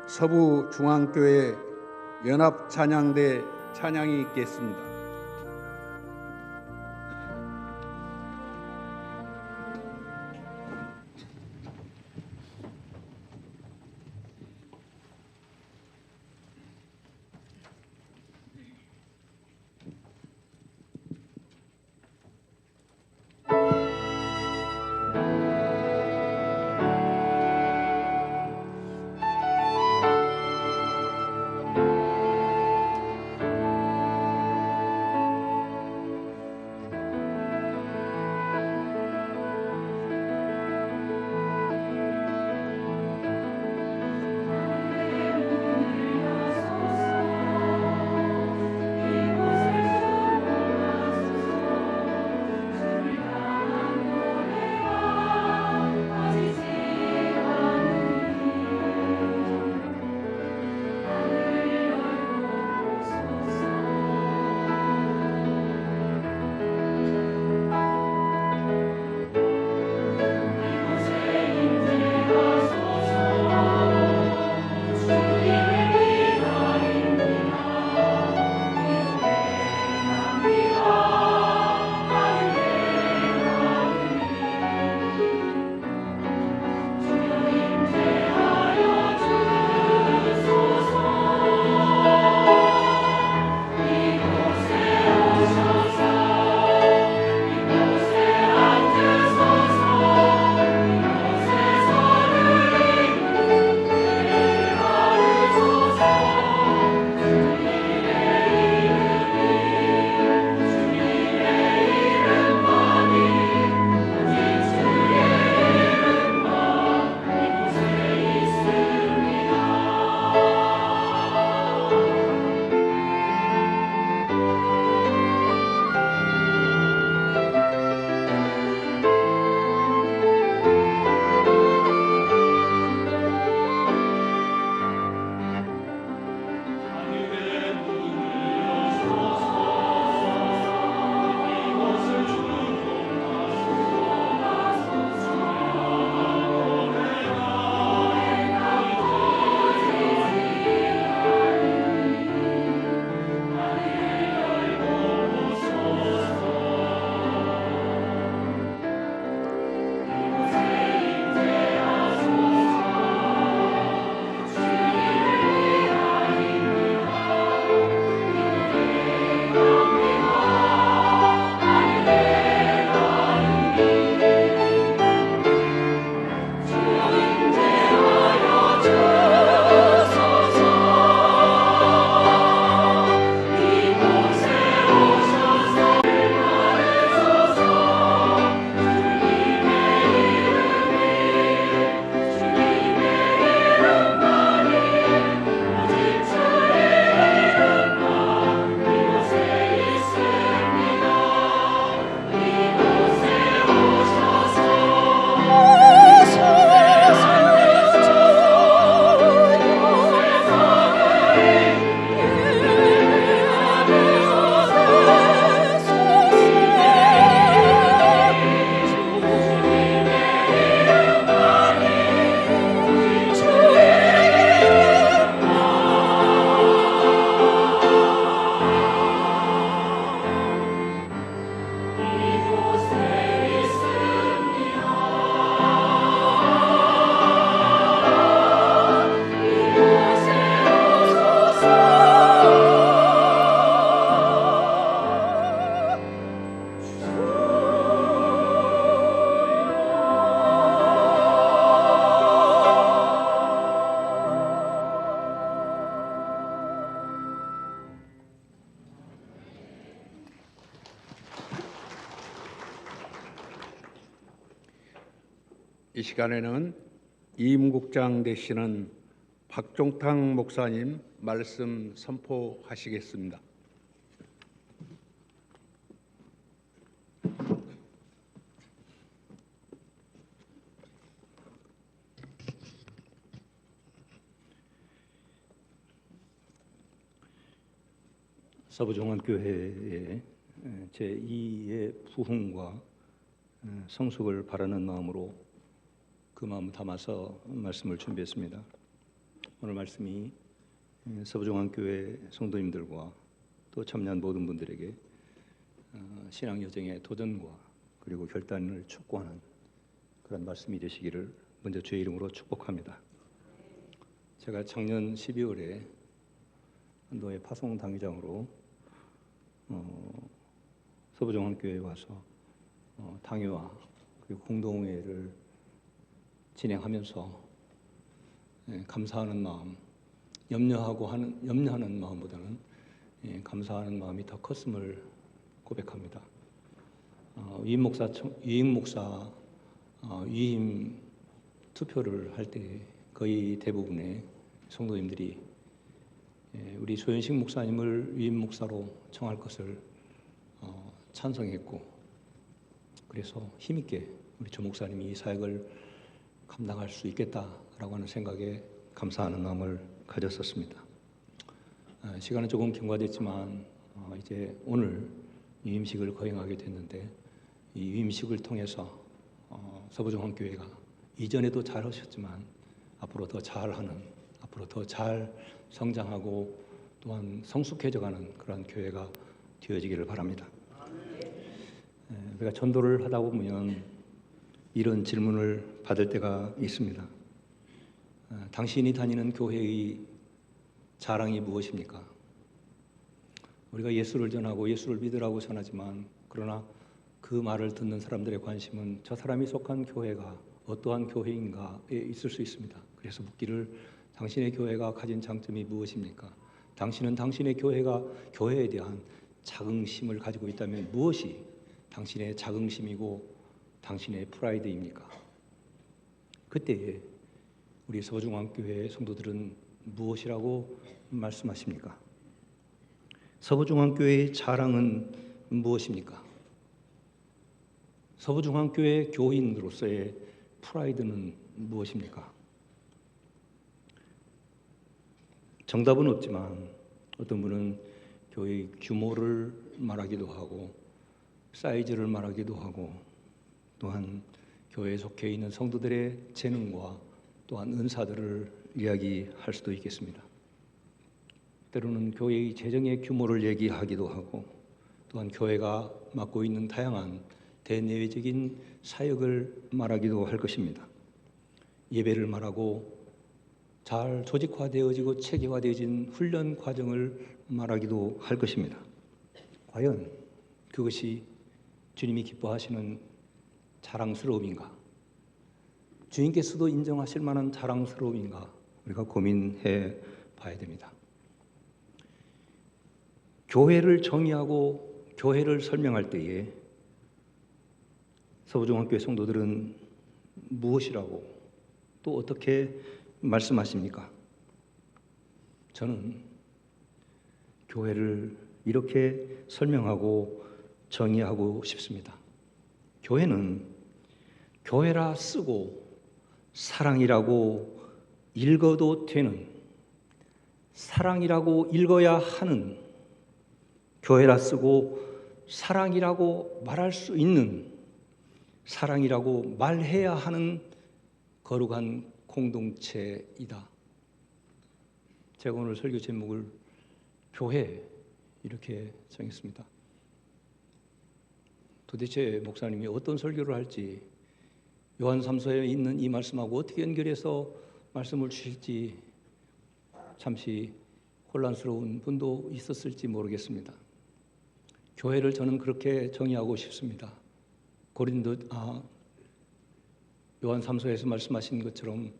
서부중앙교회 연합찬양대 찬양이 있겠습니다. 이 시간에는 임국장 되시는 박종탕 목사님 말씀 선포하시겠습니다. 서부종합교회의 제2의 부흥과 성숙을 바라는 마음으로 그 마음을 담아서 말씀을 준비했습니다. 오늘 말씀이 서부중앙교회 성도님들과 또 참여한 모든 분들에게 신앙 여정의 도전과 그리고 결단을 촉구하는 그런 말씀이 되시기를 먼저 주의 이름으로 축복합니다. 제가 작년 12월에 한도의 파송 당회장으로 서부중앙교회에 와서 당회와 그리고 공동회를 진행하면서 감사하는 마음, 염려하는 마음보다는 감사하는 마음이 더 컸음을 고백합니다. 위임 목사 위임 투표를 할 때 거의 대부분의 성도님들이 우리 소현식 목사님을 위임 목사로 청할 것을 찬성했고, 그래서 힘있게 우리 조 목사님이 이 사역을 감당할 수 있겠다라고 하는 생각에 감사하는 마음을 가졌었습니다. 시간은 조금 경과됐지만 이제 오늘 위임식을 거행하게 됐는데, 이 위임식을 통해서 서부중앙교회가 이전에도 잘하셨지만 앞으로 더 잘하는, 앞으로 더 잘 성장하고 또한 성숙해져가는 그런 교회가 되어지기를 바랍니다. 우리가 전도를 하다 보면 이런 질문을 받을 때가 있습니다. 당신이 다니는 교회의 자랑이 무엇입니까? 우리가 예수를 전하고 예수를 믿으라고 전하지만, 그러나 그 말을 듣는 사람들의 관심은 저 사람이 속한 교회가 어떠한 교회인가에 있을 수 있습니다. 그래서 묻기를, 당신의 교회가 가진 장점이 무엇입니까? 당신은 당신의 교회에 대한 자긍심을 가지고 있다면 무엇이 당신의 자긍심이고 당신의 프라이드입니까? 그때에 우리 서부중앙교회 성도들은 무엇이라고 말씀하십니까? 서부중앙교회의 자랑은 무엇입니까? 서부중앙교회 교인으로서의 프라이드는 무엇입니까? 정답은 없지만 어떤 분은 교회의 규모를 말하기도 하고 사이즈를 말하기도 하고, 또한 교회에 속해 있는 성도들의 재능과 또한 은사들을 이야기할 수도 있겠습니다. 때로는 교회의 재정의 규모를 얘기하기도 하고, 또한 교회가 맡고 있는 다양한 대내외적인 사역을 말하기도 할 것입니다. 예배를 말하고 잘 조직화되어지고 체계화되어진 훈련 과정을 말하기도 할 것입니다. 과연 그것이 주님이 기뻐하시는 자랑스러움인가? 주님께서도 인정하실 만한 자랑스러움인가? 우리가 고민해 봐야 됩니다. 교회를 정의하고 교회를 설명할 때에 서부중앙교회 성도들은 무엇이라고 또 어떻게 말씀하십니까? 저는 교회를 이렇게 설명하고 정의하고 싶습니다. 교회는 교회라 쓰고 사랑이라고 읽어도 되는, 사랑이라고 읽어야 하는, 교회라 쓰고 사랑이라고 말할 수 있는, 사랑이라고 말해야 하는 거룩한 공동체이다. 제가 오늘 설교 제목을 교회 이렇게 정했습니다. 도대체 목사님이 어떤 설교를 할지, 요한 3서에 있는 이 말씀하고 어떻게 연결해서 말씀을 주실지 잠시 혼란스러운 분도 있었을지 모르겠습니다. 교회를 저는 그렇게 정의하고 싶습니다. 요한 3서에서 말씀하신 것처럼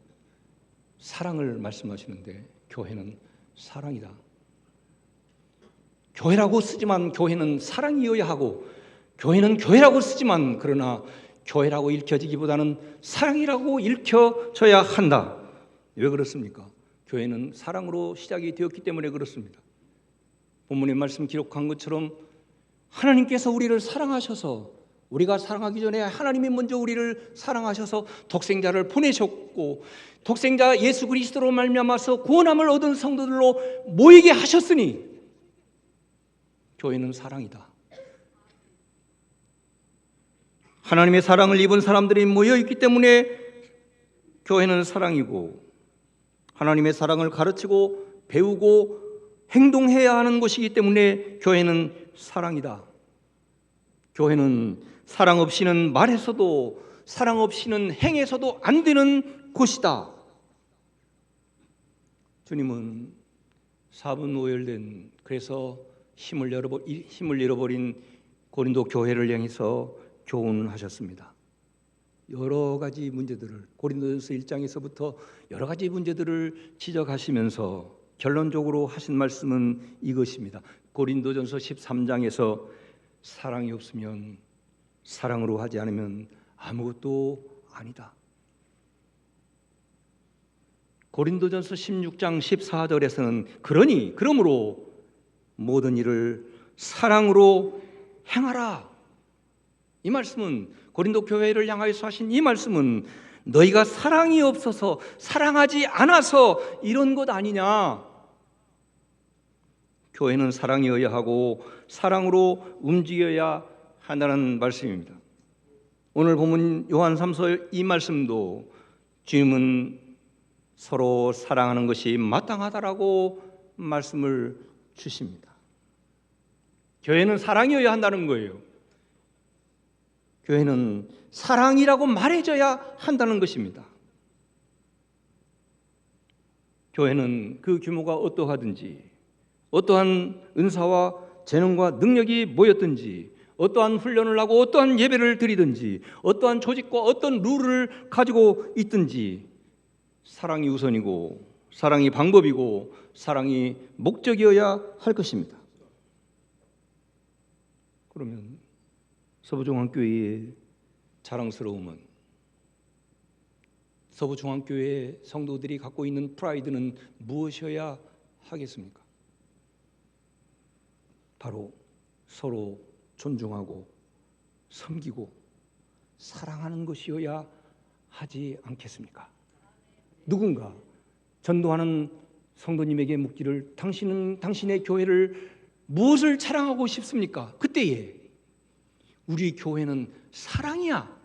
사랑을 말씀하시는데, 교회는 사랑이다. 교회라고 쓰지만 교회는 사랑이어야 하고, 교회는 교회라고 쓰지만 그러나 교회라고 읽혀지기보다는 사랑이라고 읽혀져야 한다. 왜 그렇습니까? 교회는 사랑으로 시작이 되었기 때문에 그렇습니다. 본문의 말씀 기록한 것처럼 하나님께서 우리를 사랑하셔서, 우리가 사랑하기 전에 하나님이 먼저 우리를 사랑하셔서 독생자를 보내셨고, 독생자 예수 그리스도로 말미암아서 구원함을 얻은 성도들로 모이게 하셨으니 교회는 사랑이다. 하나님의 사랑을 입은 사람들이 모여있기 때문에 교회는 사랑이고, 하나님의 사랑을 가르치고 배우고 행동해야 하는 곳이기 때문에 교회는 사랑이다. 교회는 사랑 없이는 말에서도 사랑 없이는 행에서도 안 되는 곳이다. 주님은 4분 오열된, 그래서 힘을 잃어버린 고린도 교회를 향해서 교훈하셨습니다. 여러 가지 문제들을, 고린도전서 1장에서부터 여러 가지 문제들을 지적하시면서 결론적으로 하신 말씀은 이것입니다. 고린도전서 13장에서 사랑이 없으면, 사랑으로 하지 않으면 아무것도 아니다. 고린도전서 16장 14절에서는 그러므로 모든 일을 사랑으로 행하라. 이 말씀은, 고린도 교회를 향하여서 하신 이 말씀은 너희가 사랑이 없어서, 사랑하지 않아서 이런 것 아니냐. 교회는 사랑이어야 하고 사랑으로 움직여야 한다는 말씀입니다. 오늘 본문 요한 3서 이 말씀도 주님은 서로 사랑하는 것이 마땅하다라고 말씀을 주십니다. 교회는 사랑이어야 한다는 거예요. 교회는 사랑이라고 말해줘야 한다는 것입니다. 교회는 그 규모가 어떠하든지, 어떠한 은사와 재능과 능력이 모였든지, 어떠한 훈련을 하고 어떠한 예배를 드리든지, 어떠한 조직과 어떤 룰을 가지고 있든지 사랑이 우선이고, 사랑이 방법이고, 사랑이 목적이어야 할 것입니다. 그러면 서부중앙교회의 자랑스러움은, 서부중앙교회 성도들이 갖고 있는 프라이드는 무엇이어야 하겠습니까? 바로 서로 존중하고 섬기고 사랑하는 것이어야 하지 않겠습니까? 누군가 전도하는 성도님에게 묻기를, 당신은 당신의 교회를 무엇을 자랑하고 싶습니까? 그때에 우리 교회는 사랑이야.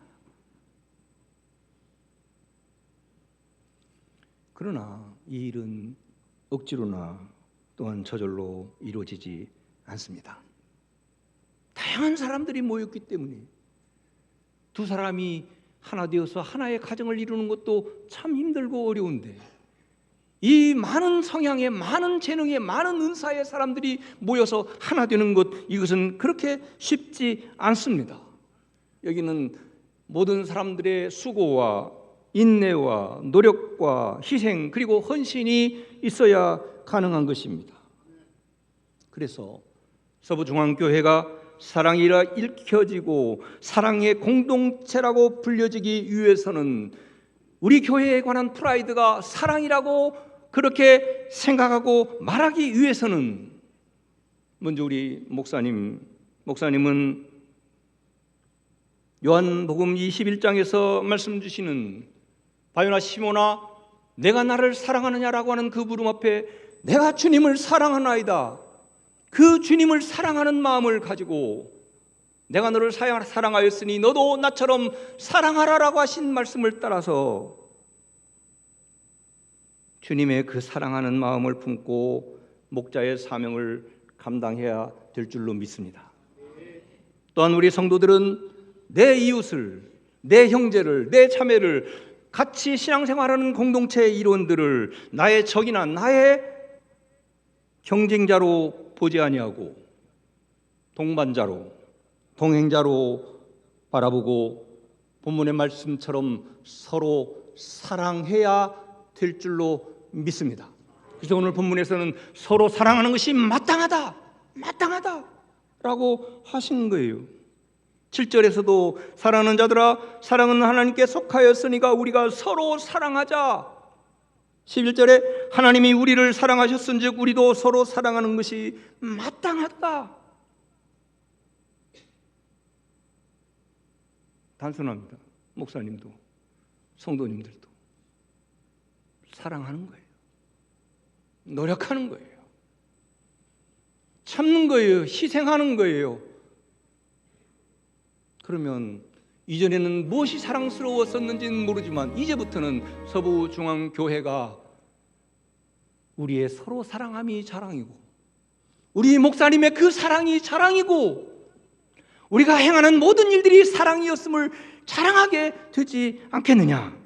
그러나 이 일은 억지로나 또한 저절로 이루어지지 않습니다. 다양한 사람들이 모였기 때문에 두 사람이 하나 되어서 하나의 가정을 이루는 것도 참 힘들고 어려운데, 이 많은 성향의, 많은 재능의, 많은 은사의 사람들이 모여서 하나 되는 것, 이것은 그렇게 쉽지 않습니다. 여기는 모든 사람들의 수고와 인내와 노력과 희생, 그리고 헌신이 있어야 가능한 것입니다. 그래서 서부중앙교회가 사랑이라 읽혀지고 사랑의 공동체라고 불려지기 위해서는, 우리 교회에 관한 프라이드가 사랑이라고 그렇게 생각하고 말하기 위해서는, 먼저 우리 목사님은 요한복음 21장에서 말씀 주시는 바요나 시몬아 내가 나를 사랑하느냐라고 하는 그 부름 앞에 내가 주님을 사랑하나이다, 그 주님을 사랑하는 마음을 가지고 내가 너를 사랑하였으니 너도 나처럼 사랑하라라고 하신 말씀을 따라서 주님의 그 사랑하는 마음을 품고 목자의 사명을 감당해야 될 줄로 믿습니다. 또한 우리 성도들은 내 이웃을, 내 형제를, 내 자매를, 같이 신앙생활하는 공동체의 일원들을 나의 적이나 나의 경쟁자로 보지 아니하고 동반자로, 동행자로 바라보고 본문의 말씀처럼 서로 사랑해야 될 줄로 믿습니다. 그래서 오늘 본문에서는 서로 사랑하는 것이 마땅하다 라고 하신 거예요. 7절에서도 사랑하는 자들아 사랑은 하나님께 속하였으니까 우리가 서로 사랑하자. 11절에 하나님이 우리를 사랑하셨은즉 우리도 서로 사랑하는 것이 마땅하다. 단순합니다. 목사님도 성도님들도 사랑하는 거예요. 노력하는 거예요. 참는 거예요. 희생하는 거예요. 그러면 이전에는 무엇이 사랑스러웠었는지는 모르지만 이제부터는 서부중앙교회가 우리의 서로 사랑함이 자랑이고, 우리 목사님의 그 사랑이 자랑이고, 우리가 행하는 모든 일들이 사랑이었음을 자랑하게 되지 않겠느냐?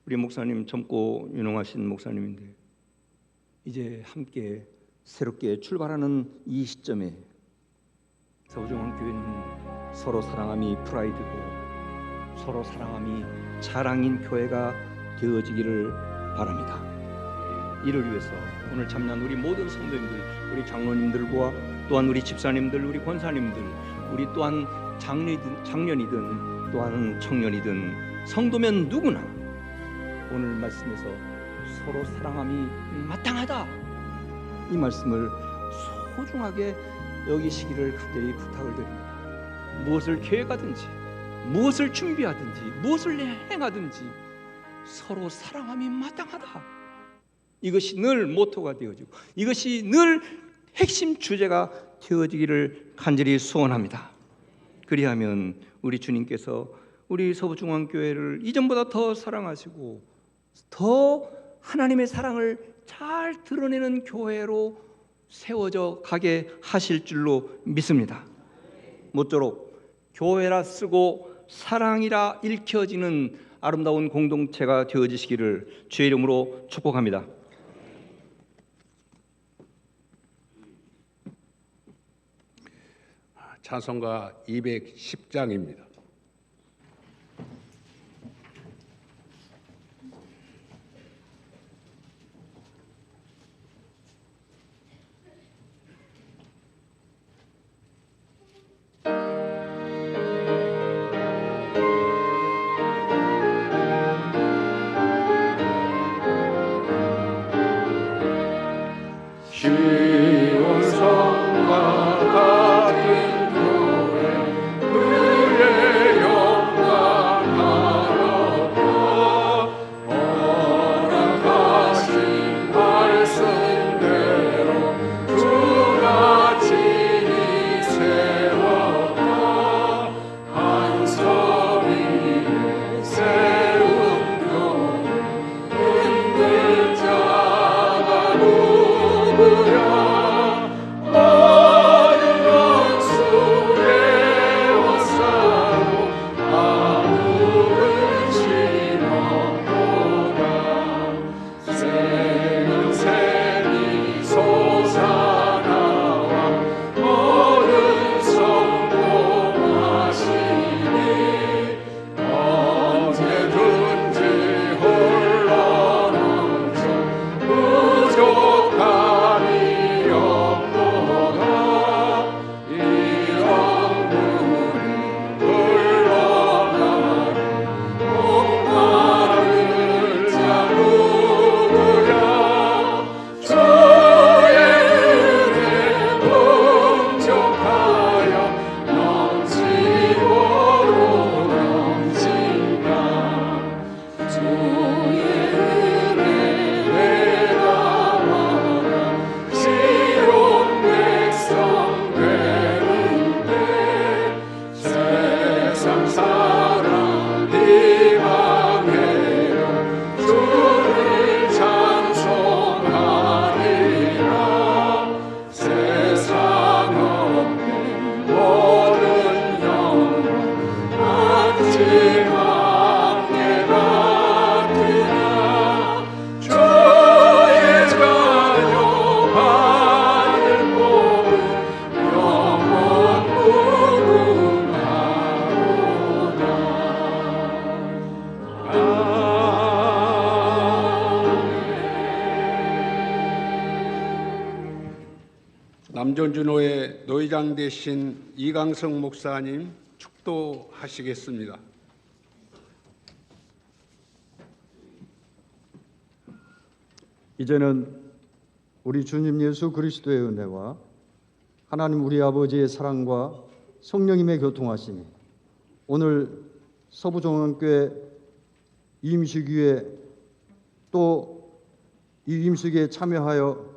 우리 목사님 젊고 유능하신 목사님인데 이제 함께 새롭게 출발하는 이 시점에 서부중앙교회는 서로 사랑함이 프라이드고 서로 사랑함이 자랑인 교회가 되어지기를 바랍니다. 이를 위해서 오늘 참여한 우리 모든 성도님들, 우리 장로님들과 또한 우리 집사님들, 우리 권사님들, 우리 또한 장년이든 또한 청년이든 성도면 누구나 오늘 말씀에서 서로 사랑함이 마땅하다, 이 말씀을 소중하게 여기시기를 간절히 부탁을 드립니다. 무엇을 계획하든지, 무엇을 준비하든지, 무엇을 행하든지 서로 사랑함이 마땅하다, 이것이 늘 모토가 되어지고 이것이 늘 핵심 주제가 되어지기를 간절히 소원합니다. 그리하면 우리 주님께서 우리 서부중앙교회를 이전보다 더 사랑하시고 더 하나님의 사랑을 잘 드러내는 교회로 세워져 가게 하실 줄로 믿습니다. 모쪼록 교회라 쓰고 사랑이라 읽혀지는 아름다운 공동체가 되어지시기를 주의 이름으로 축복합니다. 찬송가 210장입니다. 남전준호의 노회장 되신 이강성 목사님 축도하시겠습니다. 이제는 우리 주님 예수 그리스도의 은혜와 하나님 우리 아버지의 사랑과 성령님의 교통하심이 오늘 서부중앙교회 임식위에 또 이 임식위에 참여하여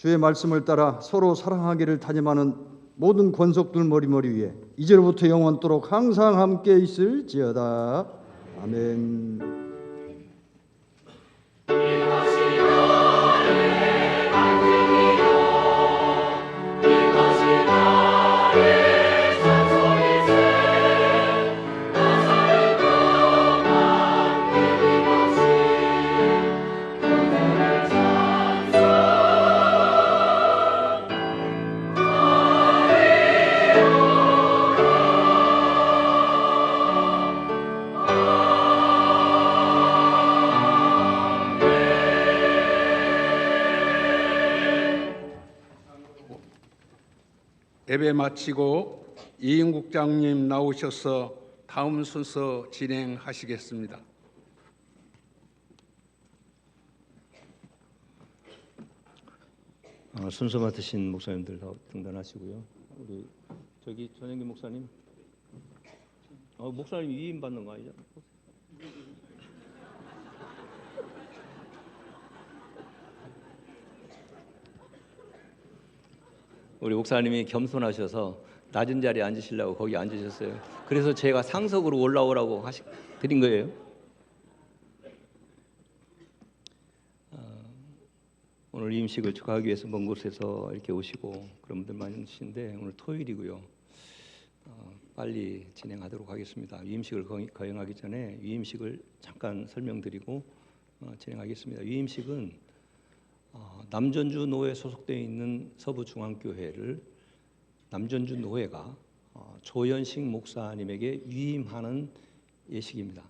주의 말씀을 따라 서로 사랑하기를 다짐하는 모든 권속들 머리머리 위에 이제로부터 영원토록 항상 함께 있을지어다. 아멘. 예배 마치고 이인 국장님 나오셔서 다음 순서 진행하시겠습니다. 순서 맡으신 목사님들 다 등단하시고요. 우리 저기 전영기 목사님, 목사님 위임 받는 거 아니죠? 우리 목사님이 겸손하셔서 낮은 자리에 앉으시려고 거기 앉으셨어요. 그래서 제가 상석으로 올라오라고 드린 거예요. 오늘 임식을 축하하기 위해서 먼 곳에서 이렇게 오시고 그런 분들 많으신데 오늘 토요일이고요. 빨리 진행하도록 하겠습니다. 위임식을 거행하기 전에 위임식을 잠깐 설명드리고 진행하겠습니다. 위임식은 남전주 노회 소속되어 있는 서부중앙교회를 남전주 노회가 조연식 목사님에게 위임하는 예식입니다.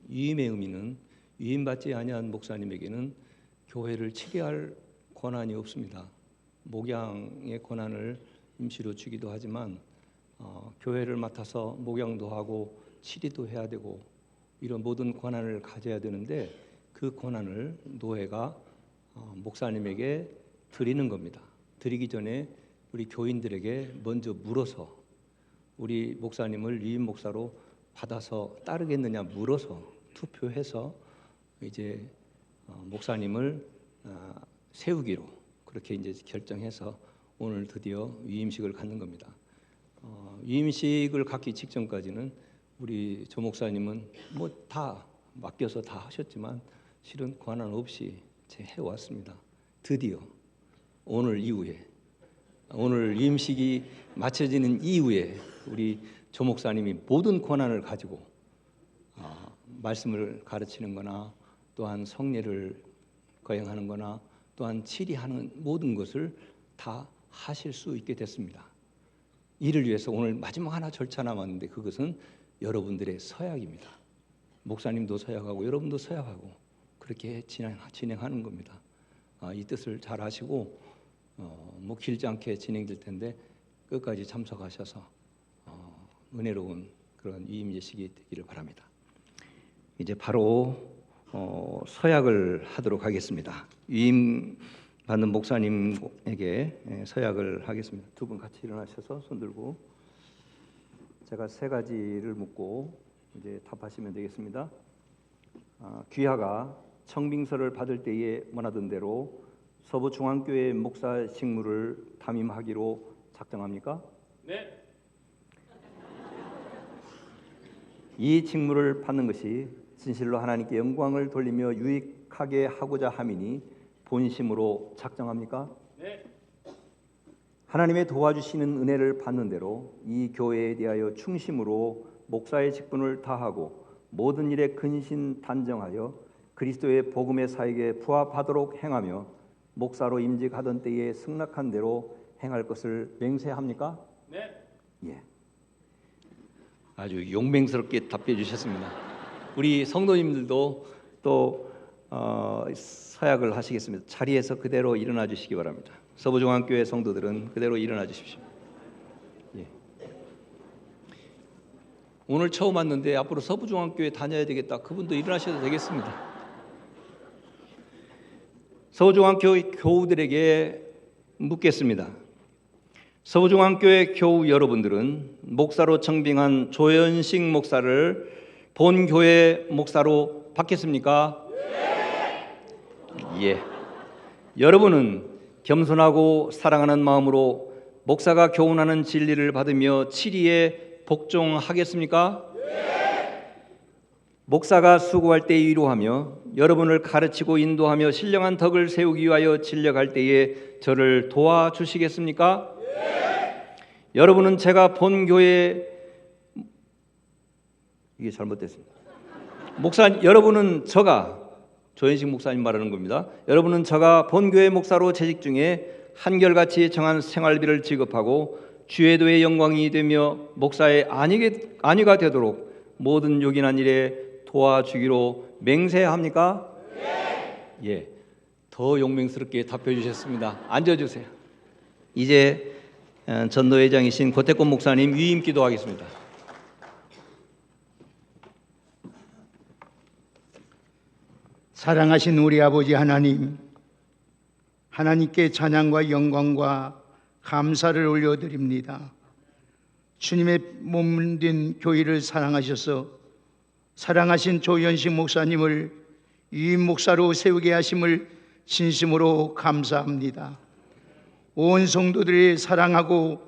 위임의 의미는 위임받지 아니한 목사님에게는 교회를 치리할 권한이 없습니다. 목양의 권한을 임시로 주기도 하지만 교회를 맡아서 목양도 하고 치리도 해야 되고 이런 모든 권한을 가져야 되는데 그 권한을 노회가 목사님에게 드리는 겁니다. 드리기 전에 우리 교인들에게 먼저 물어서 우리 목사님을 위임 목사로 받아서 따르겠느냐 물어서 투표해서 이제 목사님을 세우기로 그렇게 이제 결정해서 오늘 드디어 위임식을 갖는 겁니다. 위임식을 갖기 직전까지는 우리 조 목사님은 뭐 다 맡겨서 다 하셨지만 실은 권한 없이 해왔습니다. 드디어 오늘 이후에 오늘 위임식이 마쳐지는 이후에 우리 조 목사님이 모든 권한을 가지고 말씀을 가르치는 거나 또한 성례를 거행하는 거나 또한 치리하는 모든 것을 다 하실 수 있게 됐습니다. 이를 위해서 오늘 마지막 하나 절차 남았는데 그것은 여러분들의 서약입니다. 목사님도 서약하고 여러분도 서약하고 그렇게 진행하는 겁니다. 이 뜻을 잘 아시고 뭐 길지 않게 진행될 텐데 끝까지 참석하셔서 은혜로운 그런 위임 예식이 되기를 바랍니다. 이제 바로 서약을 하도록 하겠습니다. 위임 받는 목사님에게 서약을 하겠습니다. 두 분 같이 일어나셔서 손 들고 제가 세 가지를 묻고 이제 답하시면 되겠습니다. 귀하가 청빙서를 받을 때에 원하던 대로 서부중앙교회 목사 직무를 담임하기로 작정합니까? 네. 이 직무를 받는 것이 진실로 하나님께 영광을 돌리며 유익하게 하고자 함이니 본심으로 작정합니까? 네. 하나님의 도와주시는 은혜를 받는 대로 이 교회에 대하여 충심으로 목사의 직분을 다하고 모든 일에 근신 단정하여 그리스도의 복음의 사역에 부합하도록 행하며 목사로 임직하던 때에 승낙한 대로 행할 것을 맹세합니까? 네. 예. 아주 용맹스럽게 답해 주셨습니다. 우리 성도님들도 또 서약을 하시겠습니다. 자리에서 그대로 일어나 주시기 바랍니다. 서부중앙교회 성도들은 그대로 일어나 주십시오. 예. 오늘 처음 왔는데 앞으로 서부중앙교회 다녀야 되겠다. 그분도 일어나셔도 되겠습니다. 서부중앙교회 교우들에게 묻겠습니다. 서부중앙교회 교우 여러분들은 목사로 청빙한 조연식 목사를 본 교회 목사로 받겠습니까? 예. 여러분은 겸손하고 사랑하는 마음으로 목사가 교훈하는 진리를 받으며 치리에 복종하겠습니까? 목사가 수고할 때 위로하며 여러분을 가르치고 인도하며 신령한 덕을 세우기 위하여 진력할 때에 저를 도와주시겠습니까? 여러분은 제가 본 교회 이게 잘못됐습니다. 여러분은 저가 조현식 목사님 말하는 겁니다. 여러분은 저가 본교회 목사로 재직 중에 한결같이 정한 생활비를 지급하고 주회도의 영광이 되며 목사의 안위가 되도록 모든 요긴한 일에 도와주기로 맹세합니까? 예, 더 용맹스럽게 답해 주셨습니다. 앉아주세요. 이제 전도회장이신 고태권 목사님 위임 기도하겠습니다. 사랑하신 우리 아버지 하나님, 하나님께 찬양과 영광과 감사를 올려드립니다. 주님의 몸된 교회를 사랑하셔서 사랑하신 조현식 목사님을 위임 목사로 세우게 하심을 진심으로 감사합니다. 온 성도들이 사랑하고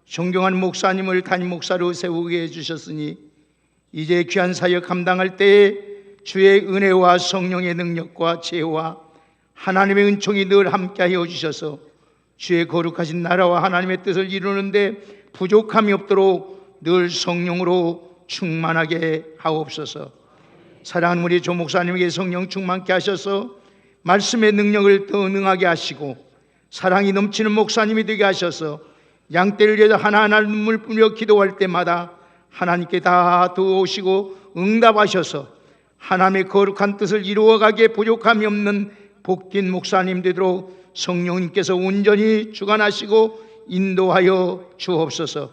존경하는 목사님을 담임 목사로 세우게 해주셨으니 이제 귀한 사역 감당할 때에 주의 은혜와 성령의 능력과 지혜와 하나님의 은총이 늘 함께하여 주셔서 주의 거룩하신 나라와 하나님의 뜻을 이루는데 부족함이 없도록 늘 성령으로 충만하게 하옵소서. 사랑하는 우리 조 목사님에게 성령 충만케 하셔서 말씀의 능력을 더 능하게 하시고 사랑이 넘치는 목사님이 되게 하셔서 양떼를 위해서 하나하나 눈물 뿌며 기도할 때마다 하나님께 다 도우시고 응답하셔서 하나님의 거룩한 뜻을 이루어가기에 부족함이 없는 복된 목사님 되도록 성령님께서 온전히 주관하시고 인도하여 주옵소서.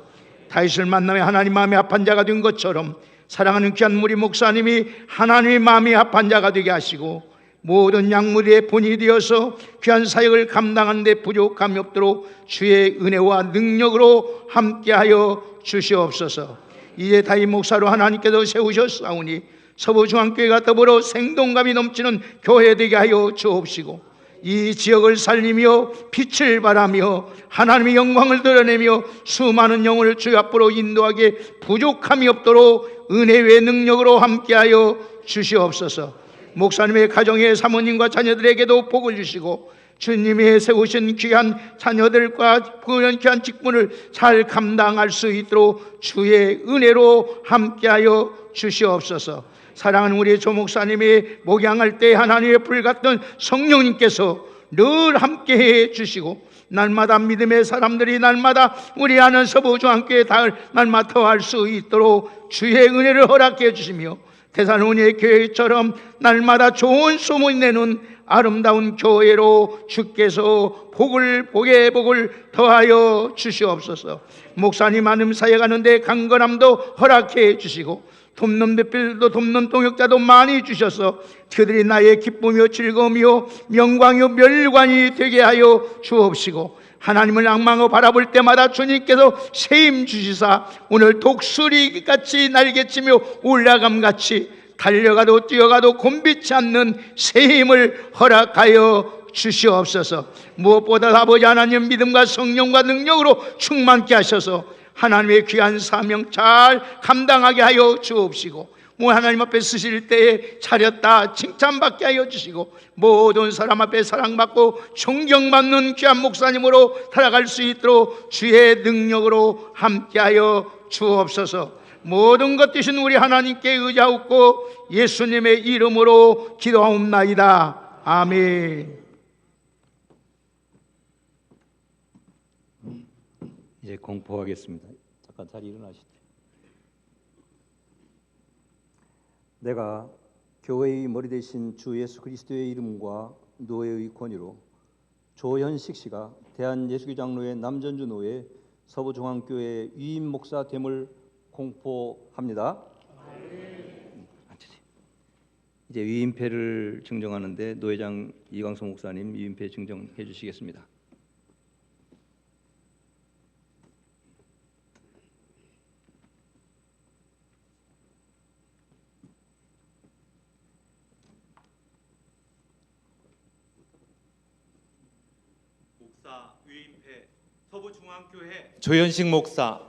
다윗을 만나며 하나님 마음이 합한 자가 된 것처럼 사랑하는 귀한 우리 목사님이 하나님의 마음이 합한 자가 되게 하시고 모든 약물의 본이 되어서 귀한 사역을 감당하는 데 부족함이 없도록 주의 은혜와 능력으로 함께하여 주시옵소서. 이제 다윗 목사로 하나님께서 세우셨사오니 서부중앙교회가 더불어 생동감이 넘치는 교회 되게 하여 주옵시고 이 지역을 살리며 빛을 발하며 하나님의 영광을 드러내며 수많은 영혼을 주 앞으로 인도하기에 부족함이 없도록 은혜의 능력으로 함께하여 주시옵소서. 목사님의 가정의 사모님과 자녀들에게도 복을 주시고 주님이 세우신 귀한 자녀들과 그런 귀한 직분을 잘 감당할 수 있도록 주의 은혜로 함께하여 주시옵소서. 사랑하는 우리 조 목사님이 목양할 때 하나님의 불같은 성령님께서 늘 함께해 주시고 날마다 믿음의 사람들이 날마다 우리 아는 서부중앙교회 닿을 날마다 더할 수 있도록 주의 은혜를 허락해 주시며 데살로니가 교회처럼 날마다 좋은 소문이 내는 아름다운 교회로 주께서 복을 더하여 주시옵소서. 목사님 많은 사역하는데 강건함도 허락해 주시고 돕는 배필도 돕는 동역자도 많이 주셔서 그들이 나의 기쁨이요 즐거움이요 영광이요 멸관이 되게 하여 주옵시고 하나님을 낭망하고 바라볼 때마다 주님께서 세임 주시사 오늘 독수리같이 날개치며 올라감같이 달려가도 뛰어가도 곤비치 않는 새 힘을 허락하여 주시옵소서. 무엇보다 아버지 하나님 믿음과 성령과 능력으로 충만케 하셔서 하나님의 귀한 사명 잘 감당하게 하여 주옵시고 하나님 앞에 쓰실 때에 차렸다 칭찬받게 하여 주시고 모든 사람 앞에 사랑받고 존경받는 귀한 목사님으로 살아갈 수 있도록 주의 능력으로 함께하여 주옵소서. 모든 것 되신 우리 하나님께 의지하옵고 예수님의 이름으로 기도하옵나이다. 아멘. 이제 공포하겠습니다. 잠깐 자리 일어나시죠. 내가 교회의 머리 대신 주 예수 그리스도의 이름과 노예의 권위로 조현식 씨가 대한예수교 장로회 남전주 노회 서부중앙교회 위임 목사 됨을 공포합니다. 이제 위임패를 증정하는데 노회장 이광수 목사님 위임패 증정해 주시겠습니다. 목사 위임패 서부중앙교회 조현식 목사.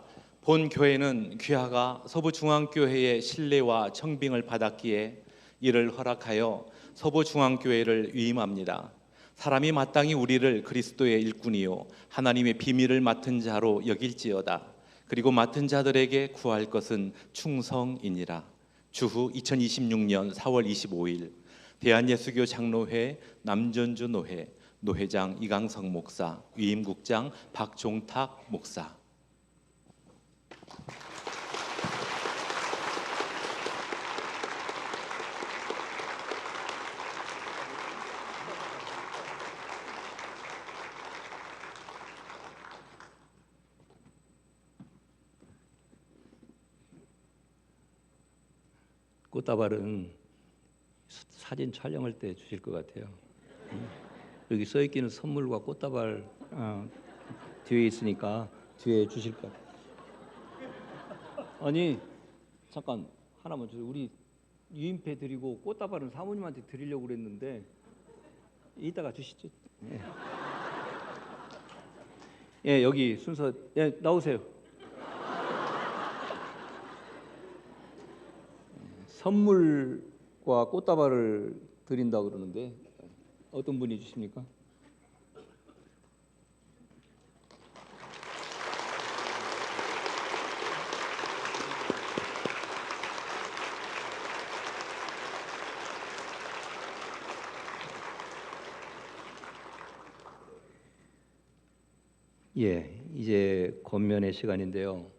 본 교회는 귀하가 서부중앙교회의 신뢰와 청빙을 받았기에 이를 허락하여 서부중앙교회를 위임합니다. 사람이 마땅히 우리를 그리스도의 일꾼이요 하나님의 비밀을 맡은 자로 여길지어다. 그리고 맡은 자들에게 구할 것은 충성이니라. 주후 2026년 4월 25일 대한예수교 장로회 남전주 노회 노회장 이강성 목사, 위임국장 박종탁 목사. 꽃다발은 사진 촬영할 때 주실 것 같아요. 여기 써 있기는 선물과 꽃다발 뒤에 있으니까 뒤에 주실 것 같아요. 아니 잠깐 하나만 주세요. 우리 유인패 드리고 꽃다발은 사모님한테 드리려고 그랬는데 이따가 주시죠. 예, 예 여기 순서 나오세요. 선물과 꽃다발을 드린다 그러는데 어떤 분이 주십니까? 예, 이제 권면의 시간인데요.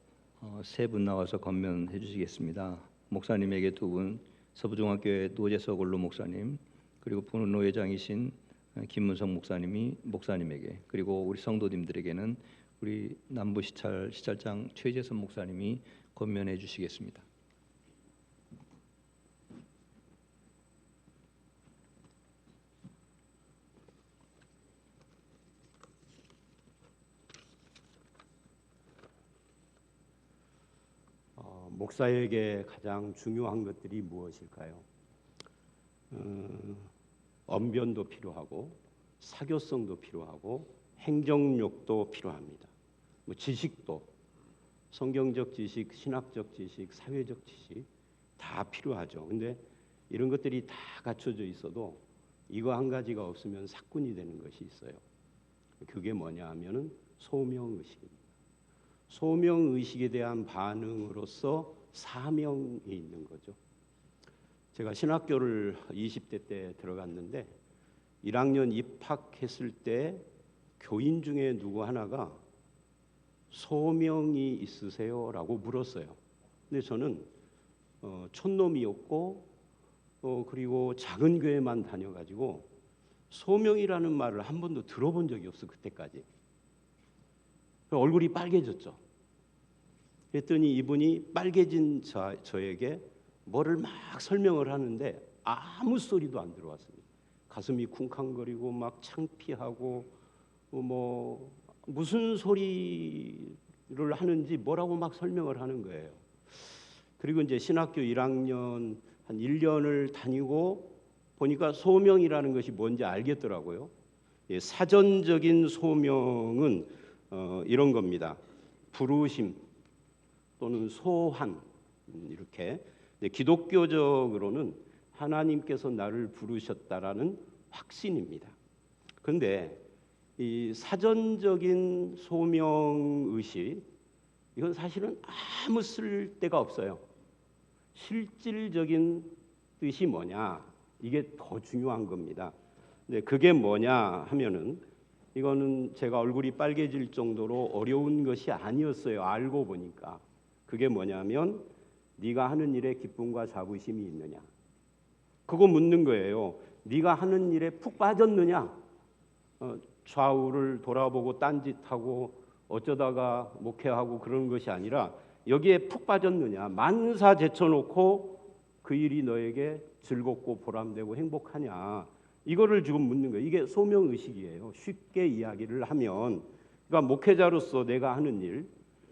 세 분 나와서 권면해 주시겠습니다. 목사님에게 두 분, 서부중앙교회 노재석 원로 목사님, 그리고 부노회장이신 김문성 목사님에게, 그리고 우리 성도님들에게는 우리 남부시찰 시찰장 최재선 목사님이 권면해 주시겠습니다. 목사에게 가장 중요한 것들이 무엇일까요? 언변도 필요하고 사교성도 필요하고 행정력도 필요합니다. 지식도 성경적 지식, 신학적 지식, 사회적 지식 다 필요하죠. 근데 이런 것들이 다 갖춰져 있어도 이거 한 가지가 없으면 사꾼이 되는 것이 있어요. 그게 뭐냐 하면은 소명의식입니다. 소명의식에 대한 반응으로서 사명이 있는 거죠. 제가 신학교를 20대 때 들어갔는데 1학년 입학했을 때 교인 중에 누구 하나가 소명이 있으세요? 라고 물었어요. 근데 저는 촌놈이었고 그리고 작은 교회만 다녀가지고 소명이라는 말을 한 번도 들어본 적이 없어 그때까지. 얼굴이 빨개졌죠. 그랬더니 이분이 빨개진 저에게 뭐를 막 설명을 하는데 아무 소리도 안 들어왔습니다. 가슴이 쿵쾅거리고 막 창피하고 뭐 무슨 소리를 하는지 뭐라고 막 설명을 하는 거예요. 그리고 이제 신학교 1학년 한 1년을 다니고 보니까 소명이라는 것이 뭔지 알겠더라고요. 예, 사전적인 소명은 이런 겁니다. 부르심 또는 소환 이렇게. 기독교적으로는 하나님께서 나를 부르셨다라는 확신입니다. 그런데 이 사전적인 소명의식 이건 사실은 아무 쓸데가 없어요. 실질적인 뜻이 뭐냐 이게 더 중요한 겁니다. 근데 그게 뭐냐 하면은 이거는 제가 얼굴이 빨개질 정도로 어려운 것이 아니었어요. 알고 보니까. 그게 뭐냐면 네가 하는 일에 기쁨과 자부심이 있느냐. 그거 묻는 거예요. 네가 하는 일에 푹 빠졌느냐. 좌우를 돌아보고 딴짓하고 어쩌다가 목회하고 그러는 것이 아니라 여기에 푹 빠졌느냐. 만사 제쳐놓고 그 일이 너에게 즐겁고 보람되고 행복하냐. 이거를 지금 묻는 거예요. 이게 소명의식이에요. 쉽게 이야기를 하면 그러니까 목회자로서 내가 하는 일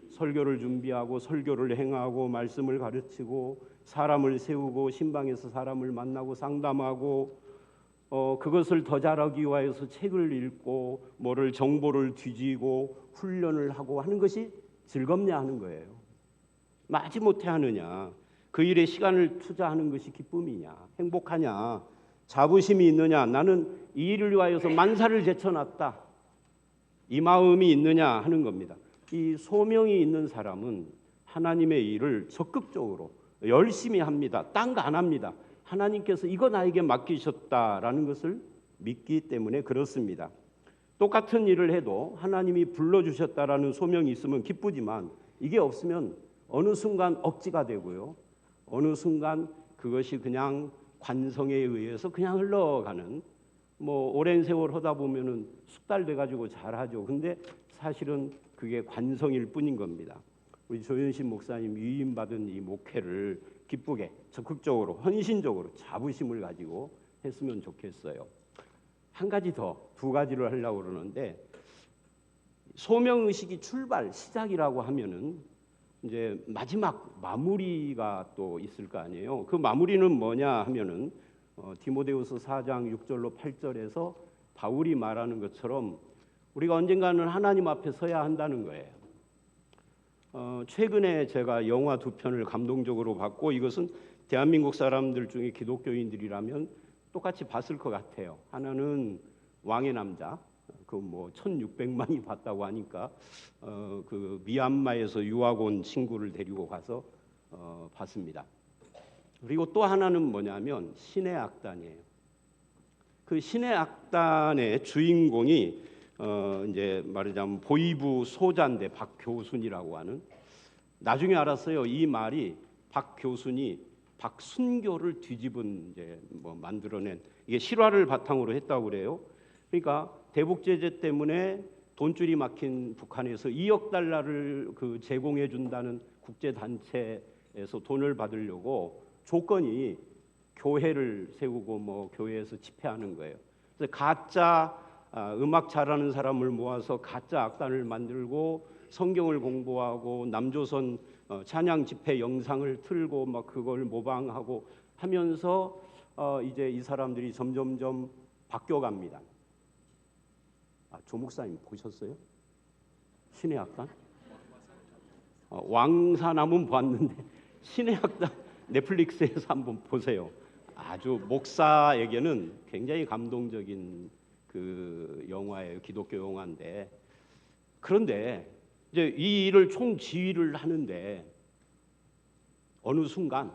설교를 준비하고 설교를 행하고 말씀을 가르치고 사람을 세우고 신방에서 사람을 만나고 상담하고 그것을 더 잘하기 위해서 책을 읽고 뭐를 정보를 뒤지고 훈련을 하고 하는 것이 즐겁냐 하는 거예요. 마지못해 하느냐. 그 일에 시간을 투자하는 것이 기쁨이냐 행복하냐 자부심이 있느냐 나는 이 일을 위하여서 만사를 제쳐놨다 이 마음이 있느냐 하는 겁니다. 이 소명이 있는 사람은 하나님의 일을 적극적으로 열심히 합니다. 딴 거 안 합니다. 하나님께서 이거 나에게 맡기셨다라는 것을 믿기 때문에 그렇습니다. 똑같은 일을 해도 하나님이 불러주셨다라는 소명이 있으면 기쁘지만 이게 없으면 어느 순간 억지가 되고요. 어느 순간 그것이 그냥 관성에 의해서 그냥 흘러가는 뭐 오랜 세월 하다 보면은 숙달 돼가지고 잘하죠. 근데 사실은 그게 관성일 뿐인 겁니다. 우리 조현신 목사님 위임받은 이 목회를 기쁘게 적극적으로 헌신적으로 자부심을 가지고 했으면 좋겠어요. 한 가지 더, 두 가지를 하려고 그러는데 소명의식이 출발, 시작이라고 하면은 이제 마지막 마무리가 또 있을 거 아니에요. 그 마무리는 뭐냐 하면은 디모데후서 4장 6절로 8절에서 바울이 말하는 것처럼 우리가 언젠가는 하나님 앞에 서야 한다는 거예요. 최근에 제가 영화 두 편을 감동적으로 봤고 이것은 대한민국 사람들 중에 기독교인들이라면 똑같이 봤을 것 같아요. 하나는 왕의 남자, 그 뭐 1,600만이 봤다고 하니까 그 미얀마에서 유학 온 친구를 데리고 가서 봤습니다. 그리고 또 하나는 뭐냐면 신의 악단이에요. 그 신의 악단의 주인공이 이제 말하자면 보이부 소자인데 박교순이라고 하는, 나중에 알았어요. 이 말이 박교순이 박순교를 뒤집은 이제 뭐 만들어낸, 이게 실화를 바탕으로 했다고 그래요. 그러니까 대북 제재 때문에 돈줄이 막힌 북한에서 2억 달러를 그 제공해 준다는 국제 단체에서 돈을 받으려고 조건이 교회를 세우고 뭐 교회에서 집회하는 거예요. 그래서 가짜 음악 잘하는 사람을 모아서 가짜 악단을 만들고 성경을 공부하고 남조선 찬양 집회 영상을 틀고 막 그걸 모방하고 하면서 이제 이 사람들이 점점점 바뀌어갑니다. 조 목사님 보셨어요? 신의 악단? 왕사남은 봤는데 신의 악단 넷플릭스에서 한번 보세요. 아주 목사에게는 굉장히 감동적인 그 영화예요. 기독교 영화인데, 그런데 이제 이 일을 총지휘를 하는데 어느 순간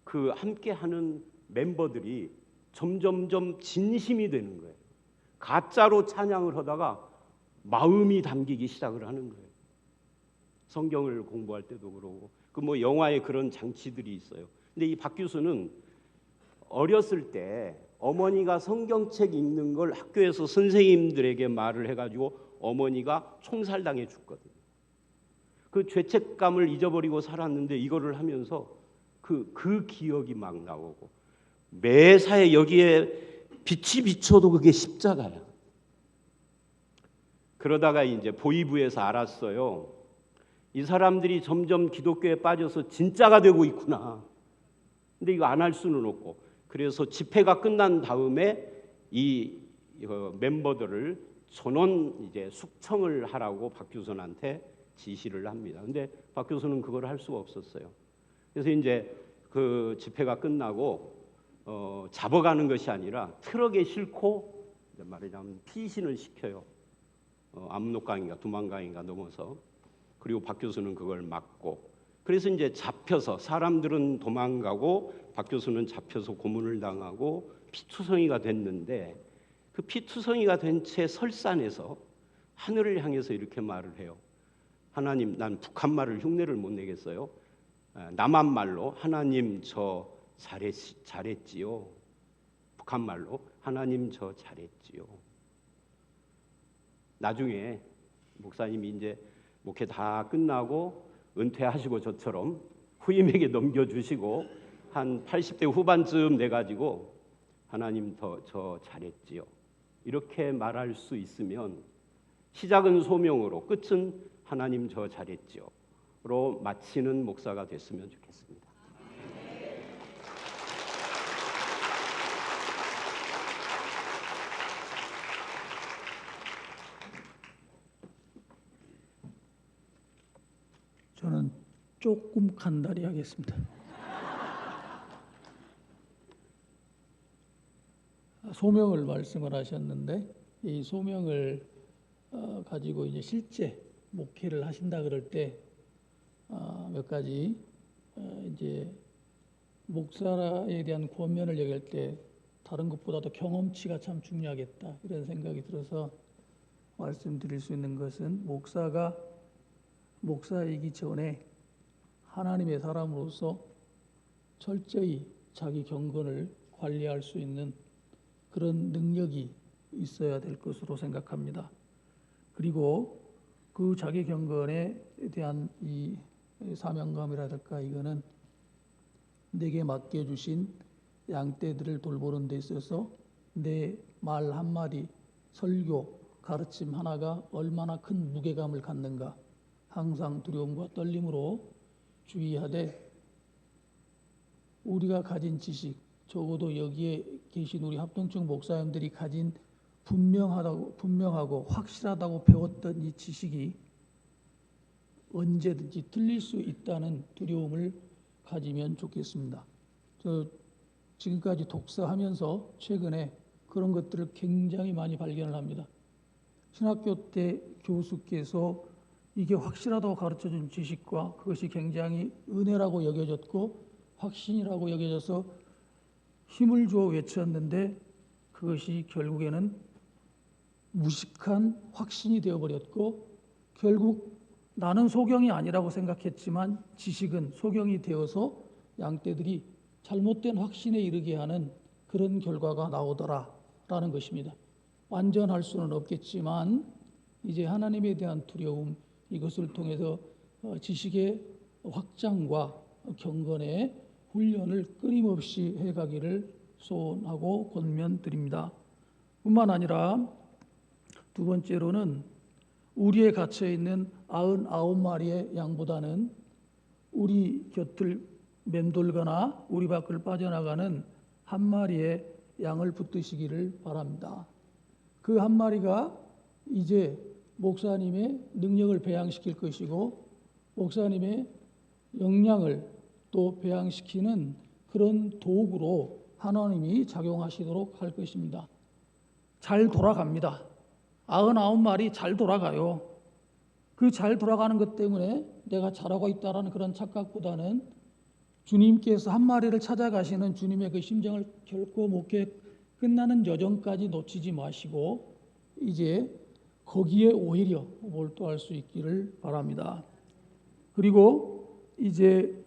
그 함께하는 멤버들이 점점점 진심이 되는 거예요. 가짜로 찬양을 하다가 마음이 담기기 시작을 하는 거예요. 성경을 공부할 때도 그러고 그 뭐 영화에 그런 장치들이 있어요. 근데 이 박 교수는 어렸을 때 어머니가 성경책 읽는 걸 학교에서 선생님들에게 말을 해가지고 어머니가 총살당해 죽거든요. 그 죄책감을 잊어버리고 살았는데 이거를 하면서 그 기억이 막 나오고 매사에 여기에 빛이 비춰도 그게 십자가야. 그러다가 이제 보이부에서 알았어요. 이 사람들이 점점 기독교에 빠져서 진짜가 되고 있구나. 근데 이거 안 할 수는 없고, 그래서 집회가 끝난 다음에 이 멤버들을 전원 이제 숙청을 하라고 박교선한테 지시를 합니다. 근데 박교선은 그걸 할 수가 없었어요. 그래서 이제 그 집회가 끝나고 잡아가는 것이 아니라 트럭에 싣고 말하자면 피신을 시켜요. 압록강인가 두만강인가 넘어서. 그리고 박 교수는 그걸 막고, 그래서 이제 잡혀서 사람들은 도망가고 박 교수는 잡혀서 고문을 당하고 피투성이가 됐는데, 그 피투성이가 된 채 설산에서 하늘을 향해서 이렇게 말을 해요. 하나님, 난 북한 말을 흉내를 못 내겠어요. 남한 말로 하나님 저 잘했지요. 북한 말로 하나님 저 잘했지요. 나중에 목사님이 이제 목회 다 끝나고 은퇴하시고 저처럼 후임에게 넘겨주시고 한 80대 후반쯤 돼가지고 하나님 저 잘했지요. 이렇게 말할 수 있으면 시작은 소명으로 끝은 하나님 저 잘했지요로 마치는 목사가 됐으면 좋겠습니다. 저는 조금 간단히 하겠습니다. 소명을 말씀을 하셨는데 이 소명을 가지고 이제 실제 목회를 하신다 그럴 때 몇 가지 이제 목사에 대한 권면을 얘기할 때 다른 것보다도 경험치가 참 중요하겠다 이런 생각이 들어서 말씀드릴 수 있는 것은 목사이기 전에 하나님의 사람으로서 철저히 자기 경건을 관리할 수 있는 그런 능력이 있어야 될 것으로 생각합니다. 그리고 그 자기 경건에 대한 이 사명감이라든가 이거는 내게 맡겨주신 양떼들을 돌보는 데 있어서 내 말 한마디, 설교, 가르침 하나가 얼마나 큰 무게감을 갖는가 항상 두려움과 떨림으로 주의하되 우리가 가진 지식, 적어도 여기에 계신 우리 합동청 목사님들이 가진 분명하고 확실하다고 배웠던 이 지식이 언제든지 틀릴 수 있다는 두려움을 가지면 좋겠습니다. 저 지금까지 독서하면서 최근에 그런 것들을 굉장히 많이 발견을 합니다. 신학교 때 교수께서 이게 확실하다고 가르쳐준 지식과 그것이 굉장히 은혜라고 여겨졌고 확신이라고 여겨져서 힘을 주어 외쳤는데 그것이 결국에는 무식한 확신이 되어버렸고 결국 나는 소경이 아니라고 생각했지만 지식은 소경이 되어서 양떼들이 잘못된 확신에 이르게 하는 그런 결과가 나오더라라는 것입니다. 완전할 수는 없겠지만 이제 하나님에 대한 두려움 이것을 통해서 지식의 확장과 경건의 훈련을 끊임없이 해가기를 소원하고 권면드립니다. 뿐만 아니라 두 번째로는 우리에 갇혀 있는 99마리의 양보다는 우리 곁을 맴돌거나 우리 밖을 빠져나가는 한 마리의 양을 붙드시기를 바랍니다. 그 한 마리가 이제 목사님의 능력을 배양시킬 것이고 목사님의 역량을 또 배양시키는 그런 도구로 하나님이 작용하시도록 할 것입니다. 잘 돌아갑니다. 99마리 잘 돌아가요. 그 잘 돌아가는 것 때문에 내가 잘하고 있다라는 그런 착각보다는 주님께서 한 마리를 찾아가시는 주님의 그 심정을 결코 목회 끝나는 여정까지 놓치지 마시고 이제 거기에 오히려 몰두할 수 있기를 바랍니다. 그리고 이제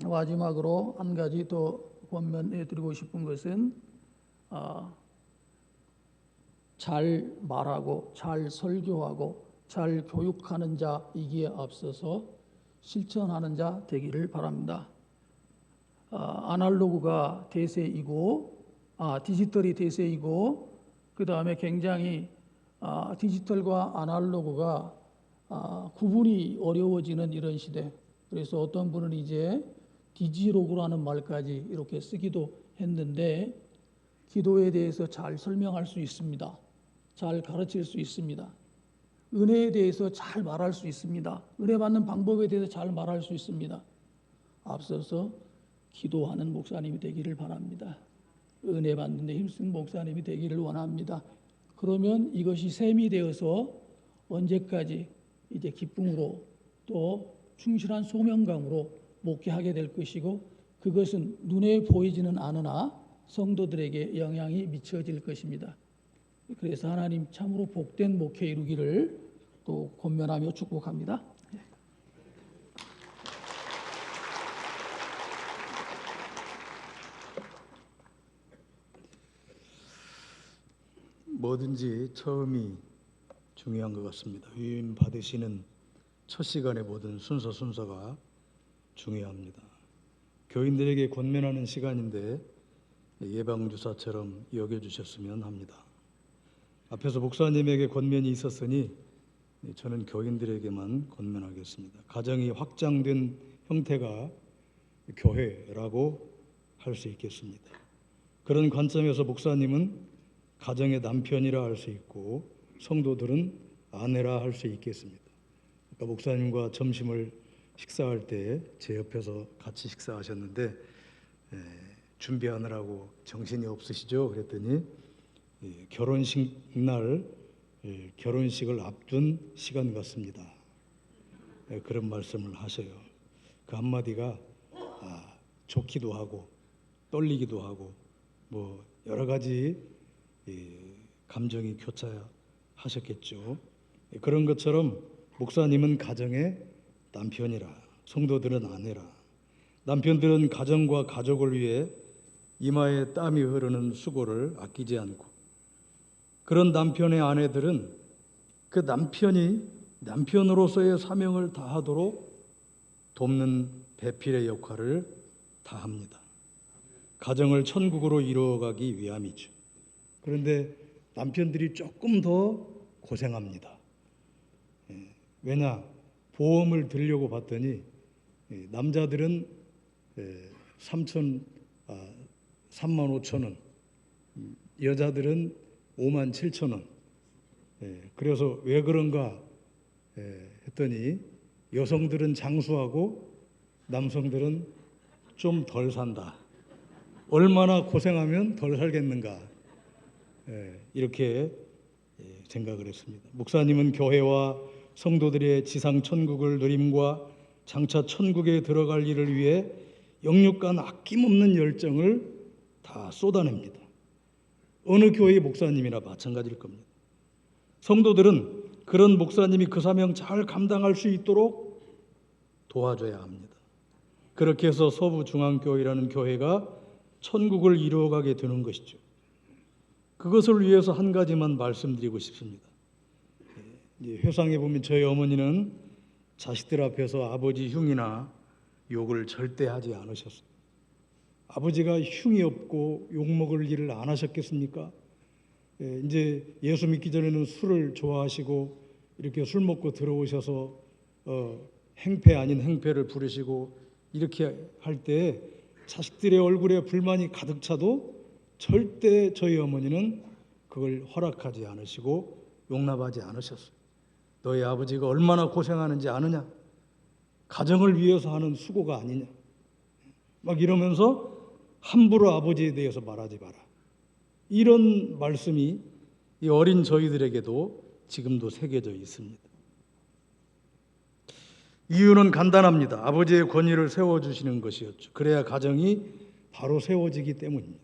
마지막으로 한 가지 더 권면해 드리고 싶은 것은 잘 말하고 잘 설교하고 잘 교육하는 자이기에 앞서서 실천하는 자 되기를 바랍니다. 아날로그가 대세이고 디지털이 대세이고 그 다음에 굉장히 디지털과 아날로그가 구분이 어려워지는 이런 시대. 그래서 어떤 분은 이제 디지로그라는 말까지 이렇게 쓰기도 했는데 기도에 대해서 잘 설명할 수 있습니다. 잘 가르칠 수 있습니다. 은혜에 대해서 잘 말할 수 있습니다. 은혜 받는 방법에 대해서 잘 말할 수 있습니다. 앞서서 기도하는 목사님이 되기를 바랍니다. 은혜 받는 데 힘쓴 목사님이 되기를 원합니다. 그러면 이것이 셈이 되어서 언제까지 이제 기쁨으로 또 충실한 소명감으로 목회하게 될 것이고 그것은 눈에 보이지는 않으나 성도들에게 영향이 미쳐질 것입니다. 그래서 하나님 참으로 복된 목회 이루기를 또 권면하며 축복합니다. 뭐든지 처음이 중요한 것 같습니다. 위임 받으시는 첫 시간의 모든 순서가 중요합니다. 교인들에게 권면하는 시간인데 예방주사처럼 여겨주셨으면 합니다. 앞에서 목사님에게 권면이 있었으니 저는 교인들에게만 권면하겠습니다. 가정이 확장된 형태가 교회라고 할 수 있겠습니다. 그런 관점에서 목사님은 가정의 남편이라 할 수 있고 성도들은 아내라 할 수 있겠습니다. 아까 목사님과 점심을 식사할 때 제 옆에서 같이 식사하셨는데 준비하느라고 정신이 없으시죠? 그랬더니 결혼식 날 결혼식을 앞둔 시간 같습니다. 그런 말씀을 하셔요. 그 한마디가 좋기도 하고 떨리기도 하고 뭐 여러 가지 감정이 교차하셨겠죠. 그런 것처럼 목사님은 가정의 남편이라 성도들은 아내라 남편들은 가정과 가족을 위해 이마에 땀이 흐르는 수고를 아끼지 않고 그런 남편의 아내들은 그 남편이 남편으로서의 사명을 다하도록 돕는 배필의 역할을 다 합니다. 가정을 천국으로 이루어가기 위함이죠. 그런데 남편들이 조금 더 고생합니다. 왜냐? 보험을 들려고 봤더니 남자들은 3만 5천 원, 여자들은 5만 7천 원. 그래서 왜 그런가 했더니 여성들은 장수하고 남성들은 좀 덜 산다. 얼마나 고생하면 덜 살겠는가. 이렇게 생각을 했습니다. 목사님은 교회와 성도들의 지상 천국을 누림과 장차 천국에 들어갈 일을 위해 영육간 아낌없는 열정을 다 쏟아냅니다. 어느 교회의 목사님이나 마찬가지일 겁니다. 성도들은 그런 목사님이 그 사명 잘 감당할 수 있도록 도와줘야 합니다. 그렇게 해서 서부중앙교회라는 교회가 천국을 이루어가게 되는 것이죠. 그것을 위해서 한 가지만 말씀드리고 싶습니다. 회상해 보면 저희 어머니는 자식들 앞에서 아버지 흉이나 욕을 절대 하지 않으셨어요. 아버지가 흉이 없고 욕먹을 일을 안 하셨겠습니까? 이제 예수 믿기 전에는 술을 좋아하시고 이렇게 술 먹고 들어오셔서 행패 아닌 행패를 부르시고 이렇게 할 때 자식들의 얼굴에 불만이 가득 차도 절대 저희 어머니는 그걸 허락하지 않으시고 용납하지 않으셨어요. 너희 아버지가 얼마나 고생하는지 아느냐? 가정을 위해서 하는 수고가 아니냐? 막 이러면서 함부로 아버지에 대해서 말하지 마라. 이런 말씀이 이 어린 저희들에게도 지금도 새겨져 있습니다. 이유는 간단합니다. 아버지의 권위를 세워주시는 것이었죠. 그래야 가정이 바로 세워지기 때문입니다.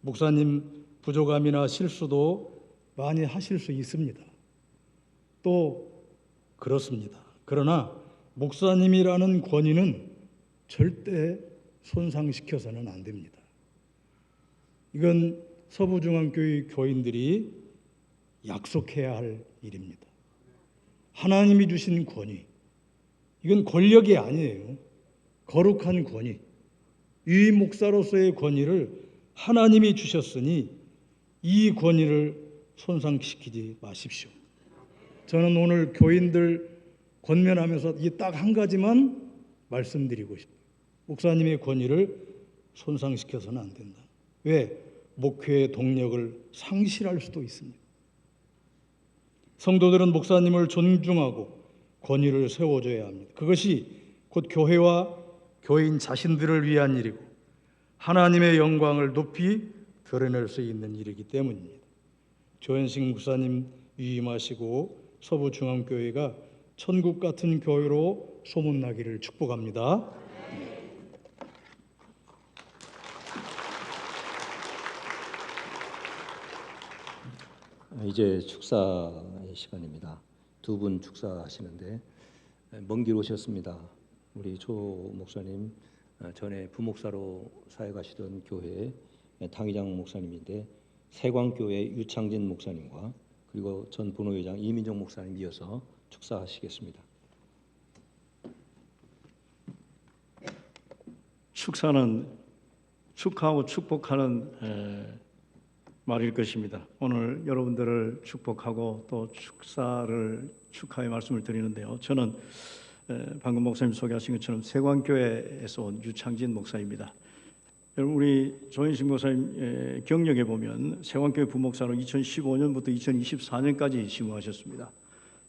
목사님 부족함이나 실수도 많이 하실 수 있습니다. 또 그렇습니다. 그러나 목사님이라는 권위는 절대 손상시켜서는 안 됩니다. 이건 서부중앙교회 교인들이 약속해야 할 일입니다. 하나님이 주신 권위, 이건 권력이 아니에요. 거룩한 권위, 유임 목사로서의 권위를 하나님이 주셨으니 이 권위를 손상시키지 마십시오. 저는 오늘 교인들 권면하면서 이 딱 한 가지만 말씀드리고 싶어요. 목사님의 권위를 손상시켜서는 안 된다. 왜? 목회의 동력을 상실할 수도 있습니다. 성도들은 목사님을 존중하고 권위를 세워줘야 합니다. 그것이 곧 교회와 교인 자신들을 위한 일이고 하나님의 영광을 높이 드러낼 수 있는 일이기 때문입니다. 조현식 목사님 위임하시고 서부중앙교회가 천국 같은 교회로 소문나기를 축복합니다. 이제 축사의 시간입니다. 두 분 축사하시는데 먼 길 오셨습니다. 우리 조 목사님 전에 부목사로 사역하시던 교회 당회장 목사님인데 세광교회 유창진 목사님과 그리고 전 분회장 이민정 목사님 이어서 축사하시겠습니다. 축사는 축하하고 축복하는 말일 것입니다. 오늘 여러분들을 축복하고 또 축하의 말씀을 드리는데요. 저는 방금 목사님 소개하신 것처럼 세광교회에서 온 유창진 목사입니다. 여러분 우리 조현식 목사님 경력에 보면 세광교회 부목사로 2015년부터 2024년까지 심우하셨습니다.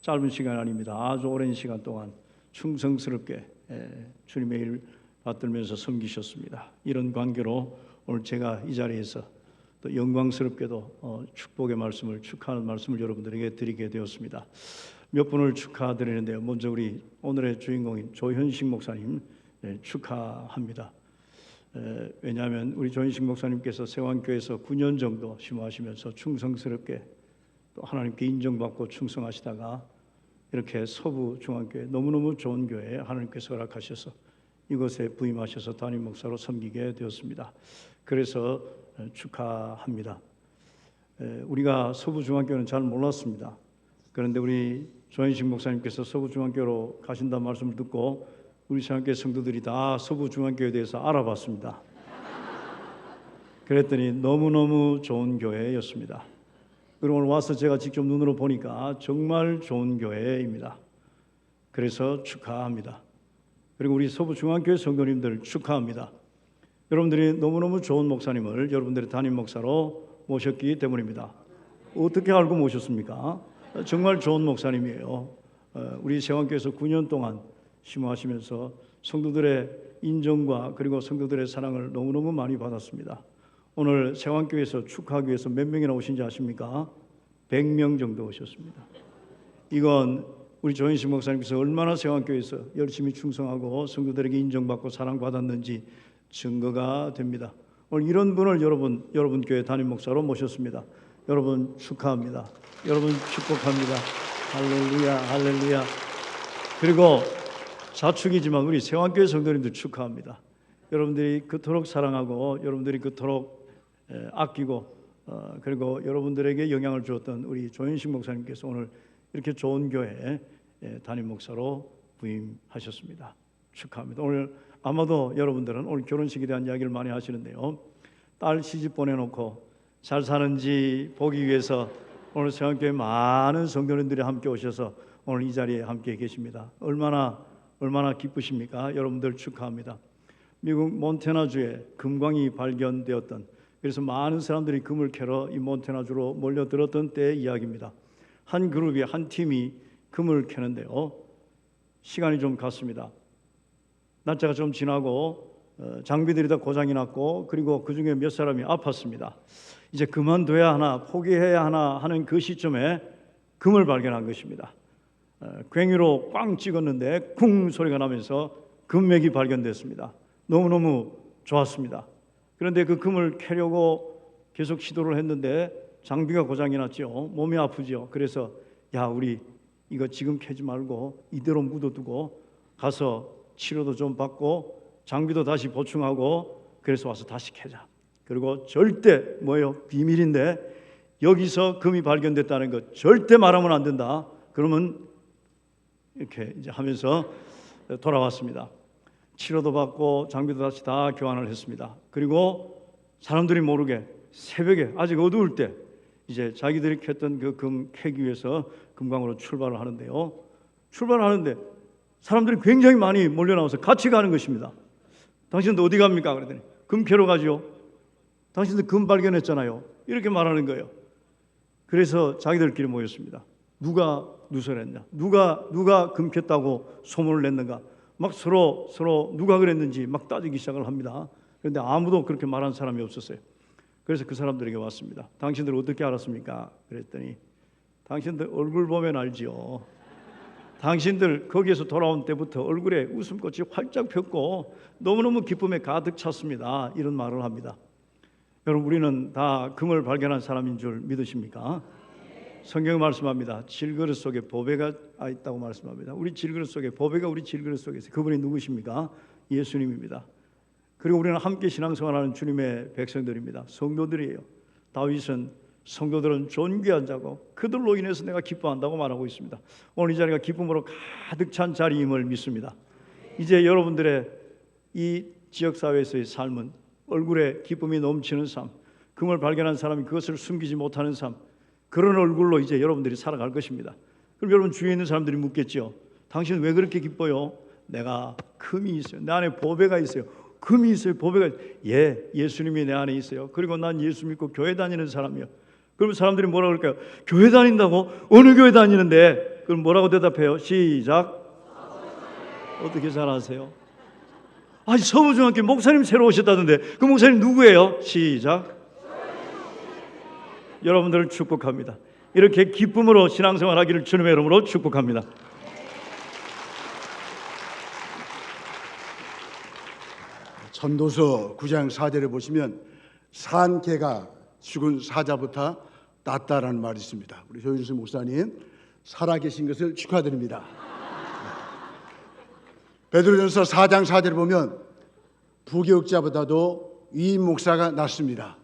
짧은 시간 아닙니다. 아주 오랜 시간 동안 충성스럽게 주님의 일 받들면서 섬기셨습니다. 이런 관계로 오늘 제가 이 자리에서 또 영광스럽게도 축복의 말씀을 축하하는 말씀을 여러분들에게 드리게 되었습니다. 몇 분을 축하드리는데요. 먼저 우리 오늘의 주인공인 조현식 목사님 축하합니다. 왜냐하면 우리 조현식 목사님께서 세왕교회에서 9년 정도 심호하시면서 충성스럽게 또 하나님께 인정받고 충성하시다가 이렇게 서부중앙교회 너무너무 좋은 교회에 하나님께서 허락하셔서 이곳에 부임하셔서 담임 목사로 섬기게 되었습니다. 그래서 축하합니다. 우리가 서부중앙교회는 잘 몰랐습니다. 그런데 우리 조현식 목사님께서 서부중앙교회로 가신다는 말씀을 듣고 우리 세안교회 성도들이 다 서부중앙교회에 대해서 알아봤습니다. 그랬더니 너무너무 좋은 교회였습니다. 그리고 오늘 와서 제가 직접 눈으로 보니까 정말 좋은 교회입니다. 그래서 축하합니다. 그리고 우리 서부중앙교회 성도님들 축하합니다. 여러분들이 너무너무 좋은 목사님을 여러분들의 담임 목사로 모셨기 때문입니다. 어떻게 알고 모셨습니까? 정말 좋은 목사님이에요. 우리 세왕교회에서 9년 동안 심호하시면서 성도들의 인정과 그리고 성도들의 사랑을 너무너무 많이 받았습니다. 오늘 세왕교회에서 축하하기 위해서 몇 명이나 오신지 아십니까? 100명 정도 오셨습니다. 이건 우리 조현식 목사님께서 얼마나 세왕교회에서 열심히 충성하고 성도들에게 인정받고 사랑받았는지 증거가 됩니다. 오늘 이런 분을 여러분 교회 담임 목사로 모셨습니다. 여러분 축하합니다. 여러분 축복합니다. 할렐루야, 할렐루야. 그리고 자축이지만 우리 세왕교회 성도님들 축하합니다. 여러분들이 그토록 사랑하고 여러분들이 그토록 아끼고 그리고 여러분들에게 영향을 주었던 우리 조현식 목사님께서 오늘 이렇게 좋은 교회 담임 목사로 부임하셨습니다. 축하합니다. 오늘 아마도 여러분들은 오늘 결혼식에 대한 이야기를 많이 하시는데요. 딸 시집 보내놓고 잘 사는지 보기 위해서 오늘 세왕교회 많은 성도님들이 함께 오셔서 오늘 이 자리에 함께 계십니다. 얼마나 기쁘십니까? 여러분들 축하합니다. 미국 몬태나주에 금광이 발견되었던, 그래서 많은 사람들이 금을 캐러 이 몬태나주로 몰려들었던 때의 이야기입니다. 한 그룹이, 한 팀이 금을 캐는데요. 시간이 좀 갔습니다. 날짜가 좀 지나고 장비들이 다 고장이 났고 그리고 그중에 몇 사람이 아팠습니다. 이제 그만둬야 하나 포기해야 하나 하는 그 시점에 금을 발견한 것입니다. 괭이로 꽝 찍었는데 쿵 소리가 나면서 금맥이 발견됐습니다. 너무너무 좋았습니다. 그런데 그 금을 캐려고 계속 시도를 했는데 장비가 고장이 났죠. 몸이 아프죠. 그래서 야, 우리 이거 지금 캐지 말고 이대로 묻어두고 가서 치료도 좀 받고 장비도 다시 보충하고 그래서 와서 다시 캐자. 그리고 절대 비밀인데 여기서 금이 발견됐다는 것 절대 말하면 안 된다. 그러면 이렇게 이제 하면서 돌아왔습니다. 치료도 받고 장비도 다시 다 교환을 했습니다. 그리고 사람들이 모르게 새벽에 아직 어두울 때 이제 자기들이 캤던 그 금 캐기 위해서 금강으로 출발을 하는데요. 출발을 하는데 사람들이 굉장히 많이 몰려 나와서 같이 가는 것입니다. 당신들 어디 갑니까? 그랬더니 금 캐러 가죠. 당신들 금 발견했잖아요. 이렇게 말하는 거예요. 그래서 자기들끼리 모였습니다. 누가 누설했냐? 누가 금 캤다고 소문을 냈는가? 막 서로 누가 그랬는지 막 따지기 시작을 합니다. 그런데 아무도 그렇게 말한 사람이 없었어요. 그래서 그 사람들에게 왔습니다. 당신들 어떻게 알았습니까? 그랬더니 당신들 얼굴 보면 알지요. 당신들 거기에서 돌아온 때부터 얼굴에 웃음꽃이 활짝 폈고 너무너무 기쁨에 가득 찼습니다. 이런 말을 합니다. 여러분, 우리는 다 금을 발견한 사람인 줄 믿으십니까? 성경은 말씀합니다. 질그릇 속에 보배가 있다고 말씀합니다. 우리 질그릇 속에 보배가 우리 질그릇 속에 있어요. 그분이 누구십니까? 예수님입니다. 그리고 우리는 함께 신앙생활하는 주님의 백성들입니다. 성도들이에요. 다윗은 성도들은 존귀한 자고 그들로 인해서 내가 기뻐한다고 말하고 있습니다. 오늘 이 자리가 기쁨으로 가득 찬 자리임을 믿습니다. 이제 여러분들의 이 지역사회에서의 삶은 얼굴에 기쁨이 넘치는 삶, 금을 발견한 사람이 그것을 숨기지 못하는 삶, 그런 얼굴로 이제 여러분들이 살아갈 것입니다. 그럼 여러분 주위에 있는 사람들이 묻겠죠. 당신 왜 그렇게 기뻐요? 내가 금이 있어요. 내 안에 보배가 있어요. 금이 있어요. 보배가 있어요. 예수님이 내 안에 있어요. 그리고 난 예수 믿고 교회 다니는 사람이요. 그러면 사람들이 뭐라 그럴까요? 교회 다닌다고? 어느 교회 다니는데? 그럼 뭐라고 대답해요? 시작. 어떻게 잘 아세요? 서부중앙교회 목사님 새로 오셨다던데 그 목사님 누구예요? 시작. 여러분들을 축복합니다. 이렇게 기쁨으로 신앙생활 하기를 주님의 이름으로 축복합니다. 전도서 9장 4절에 보시면 산 개가 죽은 사자부터 낫다라는 말이 있습니다. 우리 조윤수 목사님 살아계신 것을 축하드립니다. 베드로전서 4장 4절에 보면 부교육자보다도 위임 목사가 낫습니다.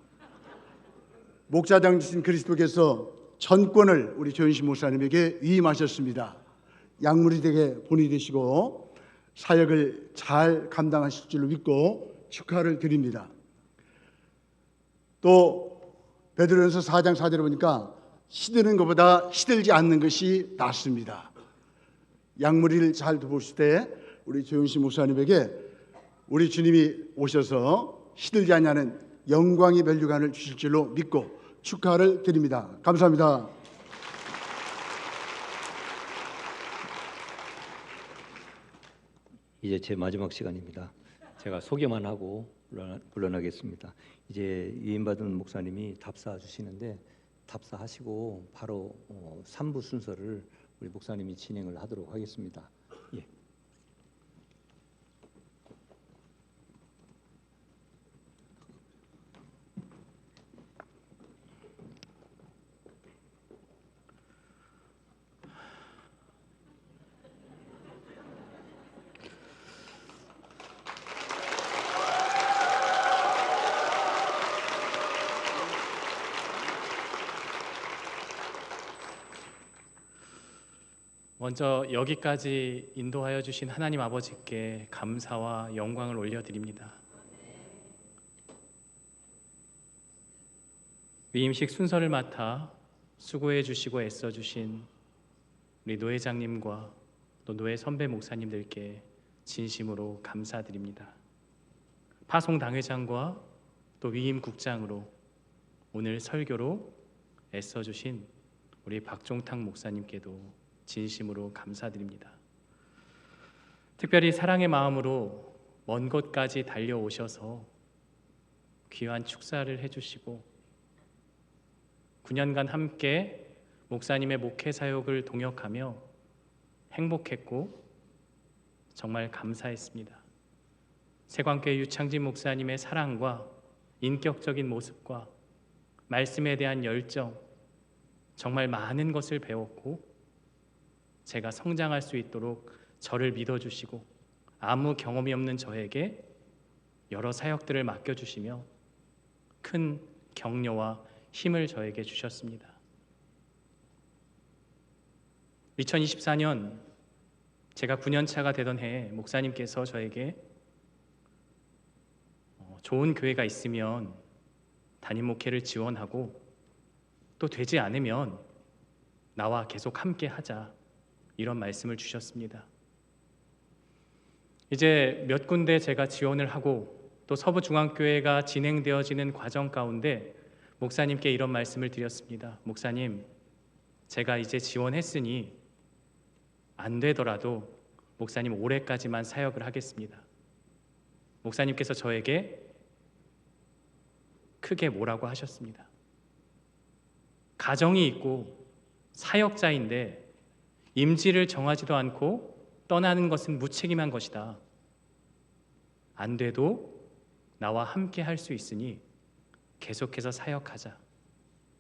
목자장이신 그리스도께서 전권을 우리 조윤수 목사님에게 위임하셨습니다. 양무리되게 본이 되시고 사역을 잘 감당하실 줄로 믿고 축하를 드립니다. 또 베드로전서 4장 4절에 보니까 시드는 것보다 시들지 않는 것이 낫습니다. 양무리를 잘 돌보실 때 우리 조영신 목사님에게 우리 주님이 오셔서 시들지 않냐는 영광의 면류관을 주실 줄로 믿고 축하를 드립니다. 감사합니다. 이제 제 마지막 시간입니다. 제가 소개만 하고 물러나겠습니다. 이제 위임받은 목사님이 답사 주시는데 답사하시고 바로 3부 순서를 우리 목사님이 진행을 하도록 하겠습니다. 예. 먼저 여기까지 인도하여 주신 하나님 아버지께 감사와 영광을 올려드립니다. 위임식 순서를 맡아 수고해 주시고 애써 주신 우리 노 회장님과 또 노회 선배 목사님들께 진심으로 감사드립니다. 파송 당회장과 또 위임 국장으로 오늘 설교로 애써 주신 우리 박종탁 목사님께도 진심으로 감사드립니다. 특별히 사랑의 마음으로 먼 곳까지 달려오셔서 귀한 축사를 해주시고 9년간 함께 목사님의 목회 사역을 동역하며 행복했고 정말 감사했습니다. 세광교회 유창진 목사님의 사랑과 인격적인 모습과 말씀에 대한 열정, 정말 많은 것을 배웠고 제가 성장할 수 있도록 저를 믿어주시고 아무 경험이 없는 저에게 여러 사역들을 맡겨주시며 큰 격려와 힘을 저에게 주셨습니다. 2024년 제가 9년차가 되던 해에 목사님께서 저에게 좋은 교회가 있으면 담임 목회를 지원하고 또 되지 않으면 나와 계속 함께 하자, 이런 말씀을 주셨습니다. 이제 몇 군데 제가 지원을 하고 또 서부중앙교회가 진행되어지는 과정 가운데 목사님께 이런 말씀을 드렸습니다. 목사님, 제가 이제 지원했으니 안 되더라도 목사님 올해까지만 사역을 하겠습니다. 목사님께서 저에게 크게 뭐라고 하셨습니다. 가정이 있고 사역자인데 임지를 정하지도 않고 떠나는 것은 무책임한 것이다. 안 돼도 나와 함께 할 수 있으니 계속해서 사역하자.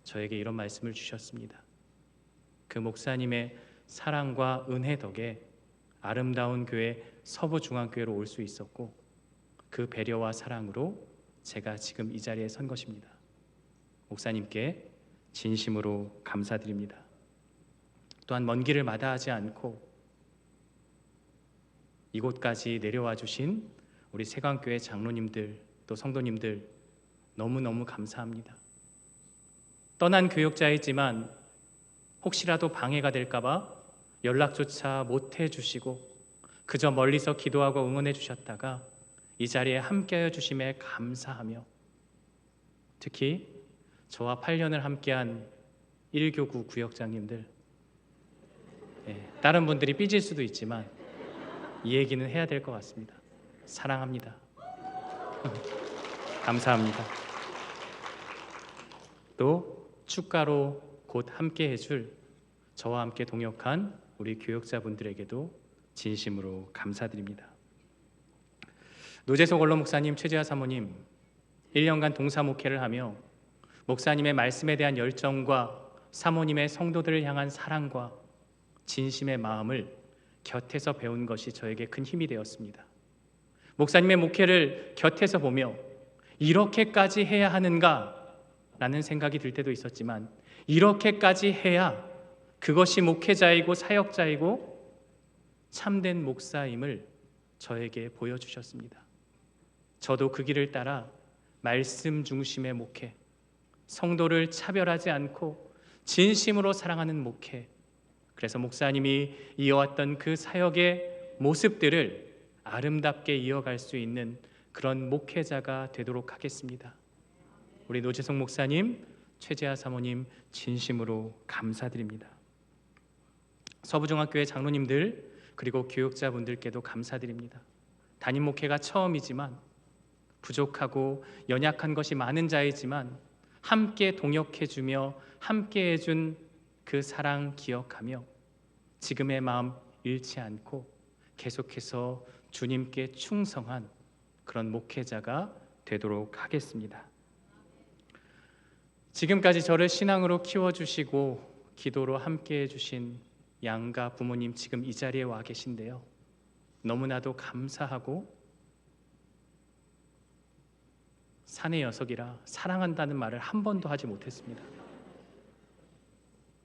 저에게 이런 말씀을 주셨습니다. 그 목사님의 사랑과 은혜 덕에 아름다운 교회 서부중앙교회로 올 수 있었고 그 배려와 사랑으로 제가 지금 이 자리에 선 것입니다. 목사님께 진심으로 감사드립니다. 또한 먼 길을 마다하지 않고 이곳까지 내려와 주신 우리 세광교회 장로님들 또 성도님들 너무너무 감사합니다. 떠난 교역자이지만 혹시라도 방해가 될까 봐 연락조차 못 해주시고 그저 멀리서 기도하고 응원해 주셨다가 이 자리에 함께하여 주심에 감사하며 특히 저와 8년을 함께한 1교구 구역장님들, 다른 분들이 삐질 수도 있지만 이 얘기는 해야 될 것 같습니다. 사랑합니다. 감사합니다. 또 축가로 곧 함께 해줄 저와 함께 동역한 우리 교역자분들에게도 진심으로 감사드립니다. 노재석 원로 목사님, 최재하 사모님 1년간 동사 목회를 하며 목사님의 말씀에 대한 열정과 사모님의 성도들을 향한 사랑과 진심의 마음을 곁에서 배운 것이 저에게 큰 힘이 되었습니다. 목사님의 목회를 곁에서 보며 이렇게까지 해야 하는가 라는 생각이 들 때도 있었지만 이렇게까지 해야 그것이 목회자이고 사역자이고 참된 목사임을 저에게 보여주셨습니다. 저도 그 길을 따라 말씀 중심의 목회, 성도를 차별하지 않고 진심으로 사랑하는 목회, 그래서 목사님이 이어왔던 그 사역의 모습들을 아름답게 이어갈 수 있는 그런 목회자가 되도록 하겠습니다. 우리 노재성 목사님, 최재하 사모님 진심으로 감사드립니다. 서부중앙교회 장로님들 그리고 교육자분들께도 감사드립니다. 담임 목회가 처음이지만 부족하고 연약한 것이 많은 자이지만 함께 동역해주며 함께 해준 그 사랑 기억하며 지금의 마음 잃지 않고 계속해서 주님께 충성한 그런 목회자가 되도록 하겠습니다. 지금까지 저를 신앙으로 키워주시고 기도로 함께 해주신 양가 부모님 지금 이 자리에 와 계신데요. 너무나도 감사하고 사내 녀석이라 사랑한다는 말을 한 번도 하지 못했습니다.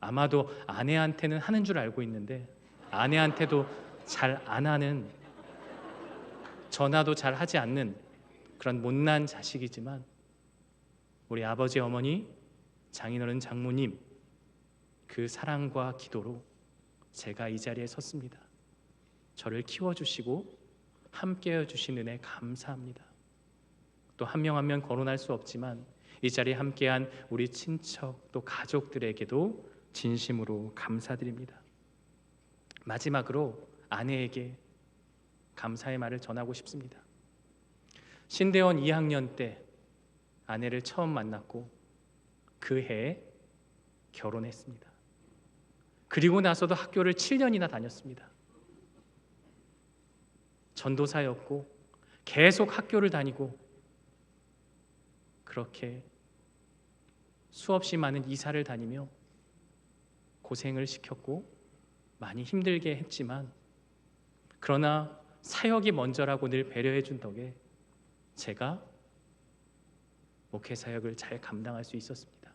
아마도 아내한테는 하는 줄 알고 있는데 아내한테도 잘 안 하는, 전화도 잘 하지 않는 그런 못난 자식이지만 우리 아버지 어머니, 장인어른 장모님 그 사랑과 기도로 제가 이 자리에 섰습니다. 저를 키워주시고 함께해 주신 은혜 감사합니다. 또 한 명 한 명 거론할 수 없지만 이 자리에 함께한 우리 친척 또 가족들에게도 진심으로 감사드립니다. 마지막으로 아내에게 감사의 말을 전하고 싶습니다. 신대원 2학년 때 아내를 처음 만났고 그 해에 결혼했습니다. 그리고 나서도 학교를 7년이나 다녔습니다. 전도사였고 계속 학교를 다니고 그렇게 수없이 많은 이사를 다니며 고생을 시켰고 많이 힘들게 했지만 그러나 사역이 먼저라고 늘 배려해 준 덕에 제가 목회 사역을 잘 감당할 수 있었습니다.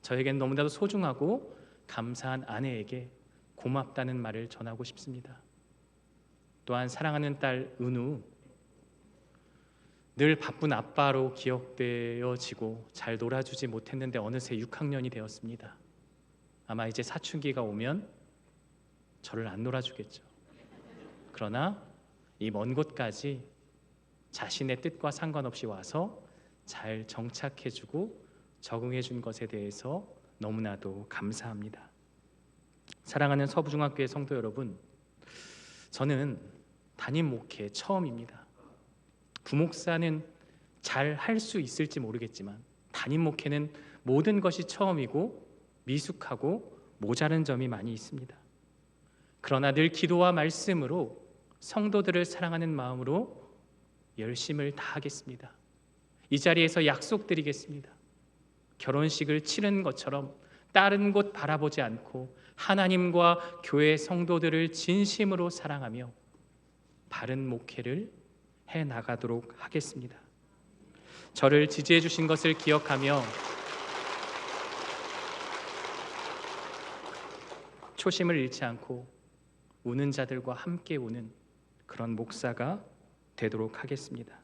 저에겐 너무나도 소중하고 감사한 아내에게 고맙다는 말을 전하고 싶습니다. 또한 사랑하는 딸 은우, 늘 바쁜 아빠로 기억되어지고 잘 놀아주지 못했는데 어느새 6학년이 되었습니다. 아마 이제 사춘기가 오면 저를 안 놀아주겠죠. 그러나 이 먼 곳까지 자신의 뜻과 상관없이 와서 잘 정착해주고 적응해준 것에 대해서 너무나도 감사합니다. 사랑하는 서부중학교의 성도 여러분, 저는 담임 목회 처음입니다. 부목사는 잘 할 수 있을지 모르겠지만 담임 목회는 모든 것이 처음이고 미숙하고 모자른 점이 많이 있습니다. 그러나 늘 기도와 말씀으로 성도들을 사랑하는 마음으로 열심을 다하겠습니다. 이 자리에서 약속드리겠습니다. 결혼식을 치른 것처럼 다른 곳 바라보지 않고 하나님과 교회 성도들을 진심으로 사랑하며 바른 목회를 해 나가도록 하겠습니다. 저를 지지해 주신 것을 기억하며 초심을 잃지 않고 우는 자들과 함께 우는 그런 목사가 되도록 하겠습니다.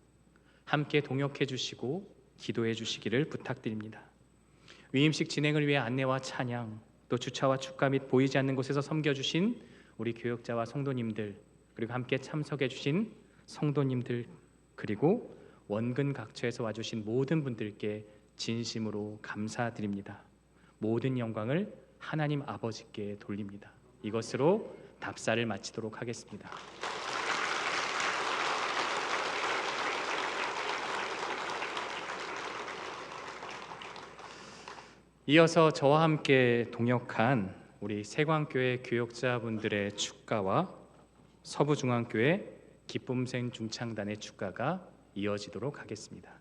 함께 동역해 주시고 기도해 주시기를 부탁드립니다. 위임식 진행을 위해 안내와 찬양, 또 주차와 축가 및 보이지 않는 곳에서 섬겨주신 우리 교역자와 성도님들, 그리고 함께 참석해 주신 성도님들, 그리고 원근 각처에서 와주신 모든 분들께 진심으로 감사드립니다. 모든 영광을 하나님 아버지께 돌립니다. 이것으로 답사를 마치도록 하겠습니다. 이어서 저와 함께 동역한 우리 세광교회 교역자분들의 축가와 서부중앙교회 기쁨생 중창단의 축가가 이어지도록 하겠습니다.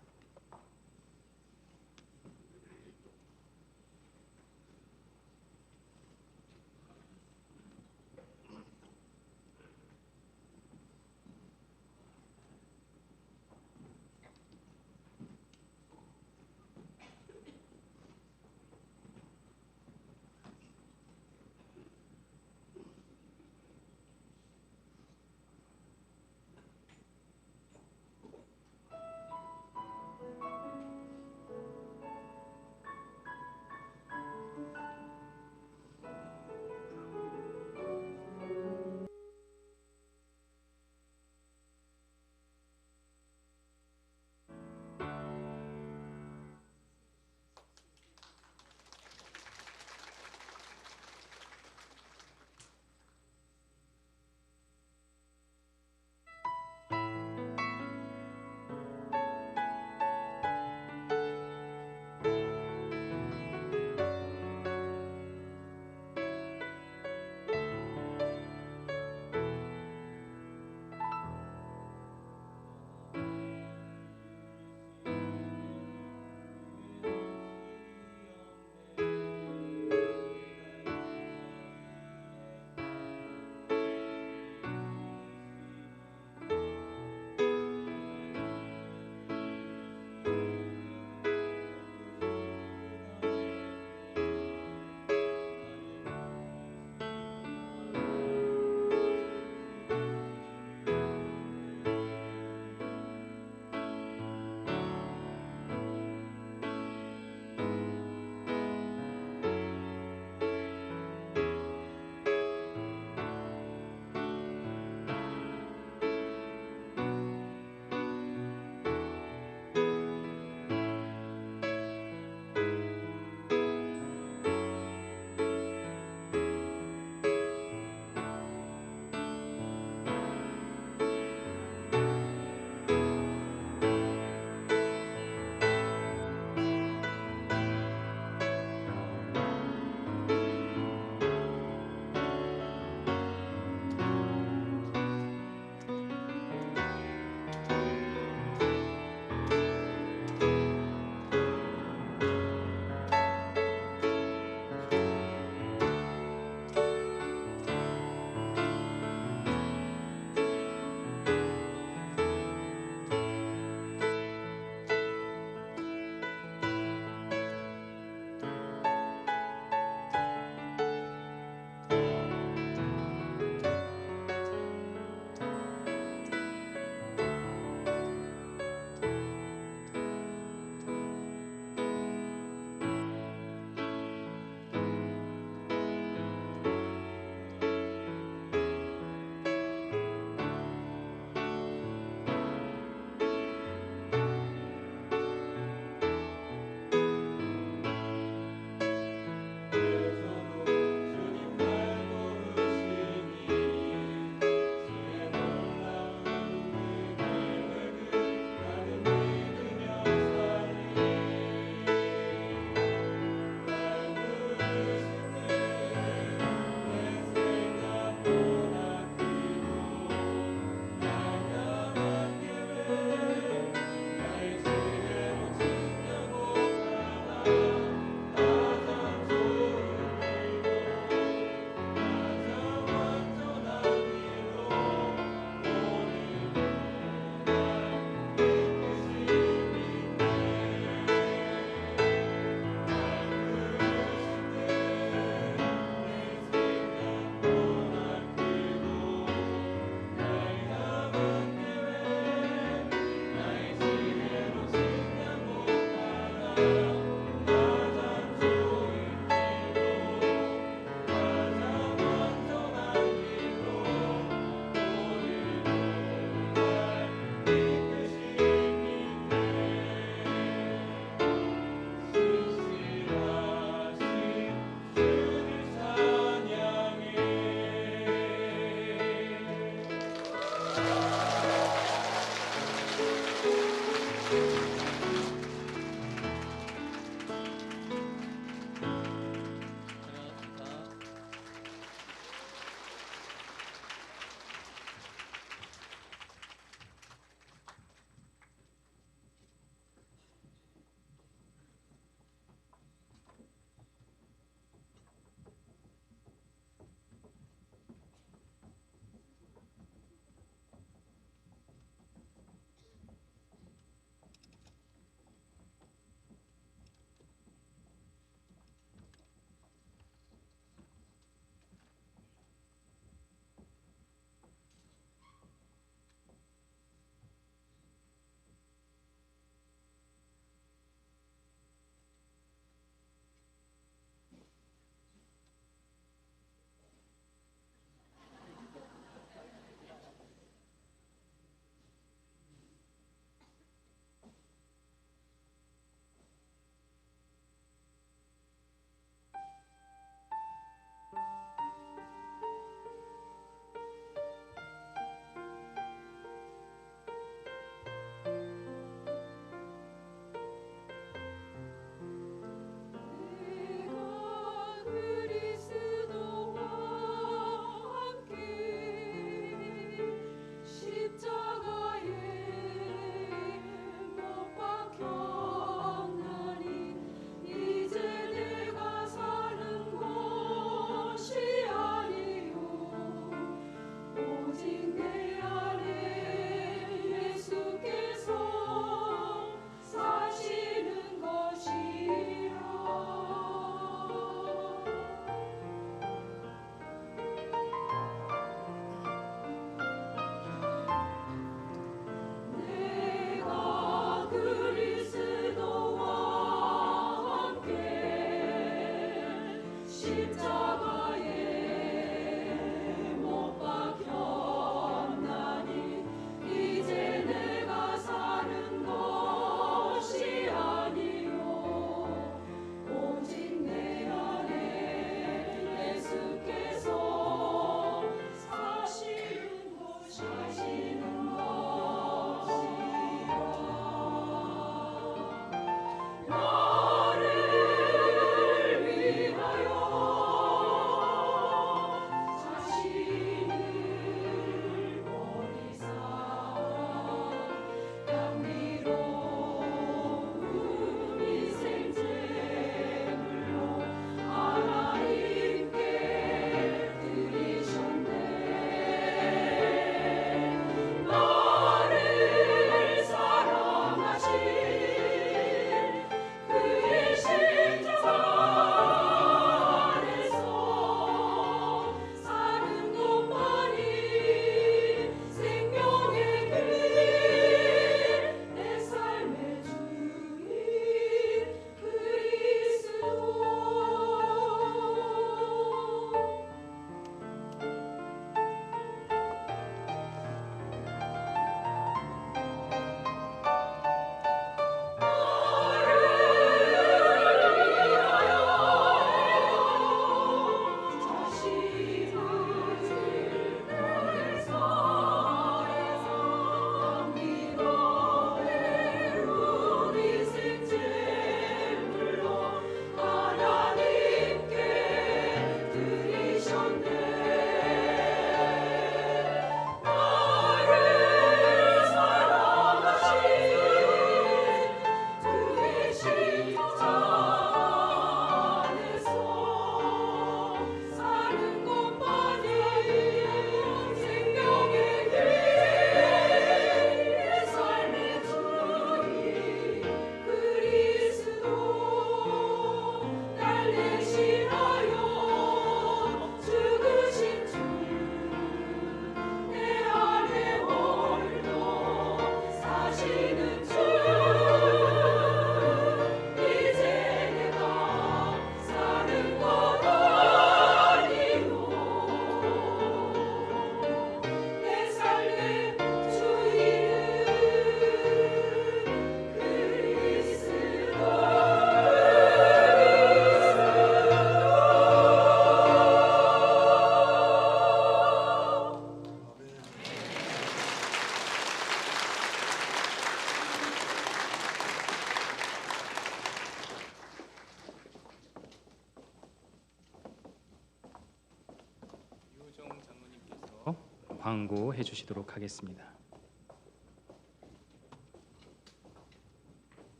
광고해 주시도록 하겠습니다.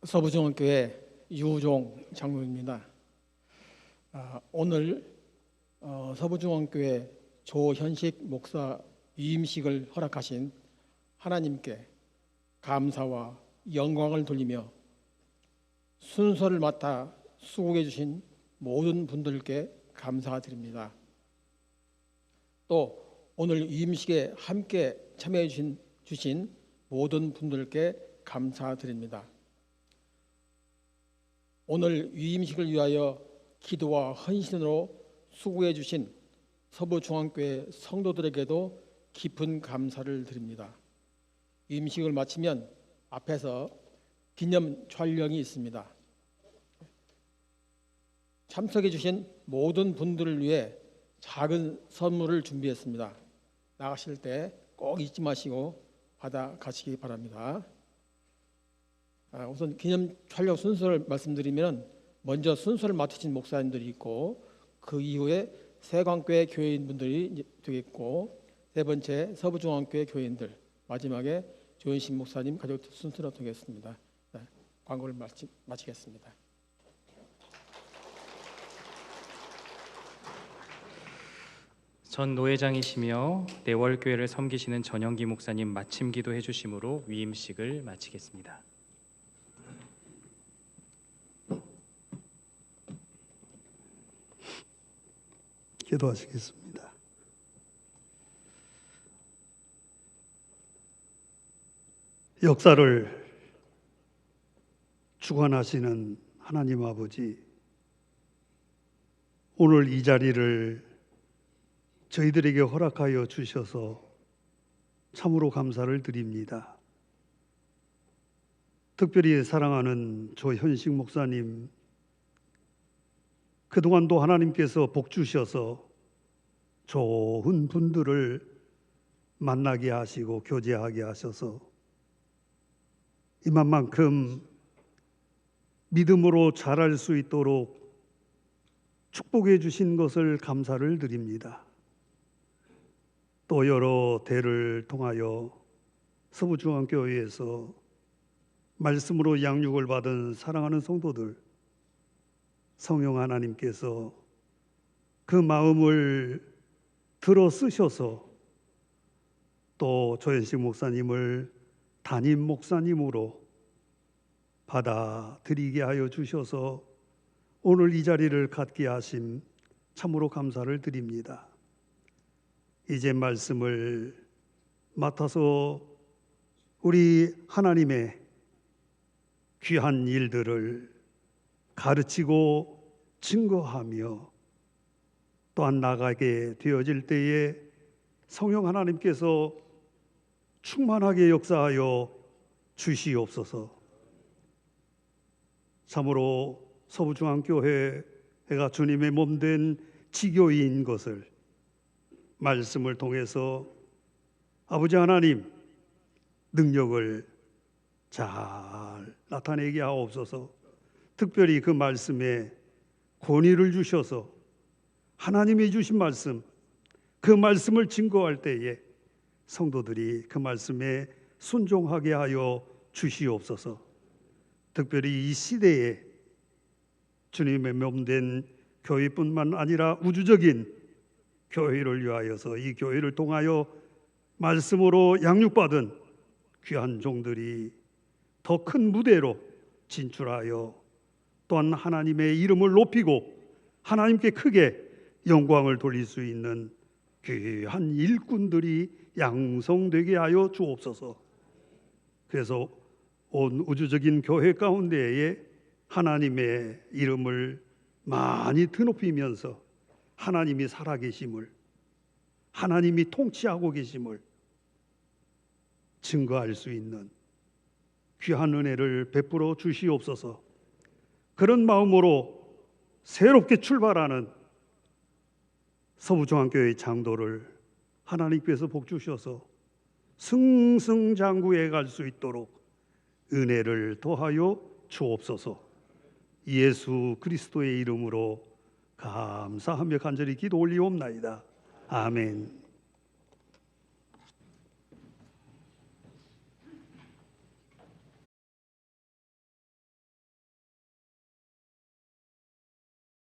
서부중앙교회 유종 장로입니다. 오늘 서부중앙교회 조현식 목사 위임식을 허락하신 하나님께 감사와 영광을 돌리며 순서를 맡아 수고해 주신 모든 분들께 감사드립니다. 또 오늘 위임식에 함께 참여해 주신 모든 분들께 감사드립니다. 오늘 위임식을 위하여 기도와 헌신으로 수고해 주신 서부중앙교회 성도들에게도 깊은 감사를 드립니다. 위임식을 마치면 앞에서 기념 촬영이 있습니다. 참석해 주신 모든 분들을 위해 작은 선물을 준비했습니다. 나가실 때 꼭 잊지 마시고 받아가시기 바랍니다. 우선 기념 촬영 순서를 말씀드리면 먼저 순서를 맡으신 목사님들이 있고 그 이후에 세광교회 교회인분들이 되겠고 세 번째 서부중앙교회 교회인들 마지막에 조현식 목사님 가족 순서로 되겠습니다. 광고를 마치겠습니다. 전 노회장이시며 내월교회를 섬기시는 전영기 목사님 마침 기도해 주심으로 위임식을 마치겠습니다. 기도하시겠습니다. 역사를 주관하시는 하나님 아버지, 오늘 이 자리를 저희들에게 허락하여 주셔서 참으로 감사를 드립니다. 특별히 사랑하는 조현식 목사님, 그동안도 하나님께서 복 주셔서 좋은 분들을 만나게 하시고 교제하게 하셔서 이만큼 믿음으로 자랄 수 있도록 축복해 주신 것을 감사를 드립니다. 또 여러 대를 통하여 서부중앙교회에서 말씀으로 양육을 받은 사랑하는 성도들, 성령 하나님께서 그 마음을 들어 쓰셔서 또 조현식 목사님을 담임 목사님으로 받아들이게 하여 주셔서 오늘 이 자리를 갖게 하심 참으로 감사를 드립니다. 이제 말씀을 맡아서 우리 하나님의 귀한 일들을 가르치고 증거하며 또한 나가게 되어질 때에 성령 하나님께서 충만하게 역사하여 주시옵소서. 참으로 서부중앙교회가 주님의 몸된 지교인 것을 말씀을 통해서 아버지 하나님 능력을 잘 나타내게 하옵소서. 특별히 그 말씀에 권위를 주셔서 하나님이 주신 말씀, 그 말씀을 증거할 때에 성도들이 그 말씀에 순종하게 하여 주시옵소서. 특별히 이 시대에 주님의 몸된 교회뿐만 아니라 우주적인 교회를 위하여서 이 교회를 통하여 말씀으로 양육받은 귀한 종들이 더 큰 무대로 진출하여 또한 하나님의 이름을 높이고 하나님께 크게 영광을 돌릴 수 있는 귀한 일꾼들이 양성되게 하여 주옵소서. 그래서 온 우주적인 교회 가운데에 하나님의 이름을 많이 드높이면서 하나님이 살아계심을, 하나님이 통치하고 계심을 증거할 수 있는 귀한 은혜를 베풀어 주시옵소서. 그런 마음으로 새롭게 출발하는 서부중앙교회 장도를 하나님께서 복 주셔서 승승장구해 갈 수 있도록 은혜를 더하여 주옵소서. 예수 그리스도의 이름으로 감사하며 간절히 기도 올리옵나이다. 아멘.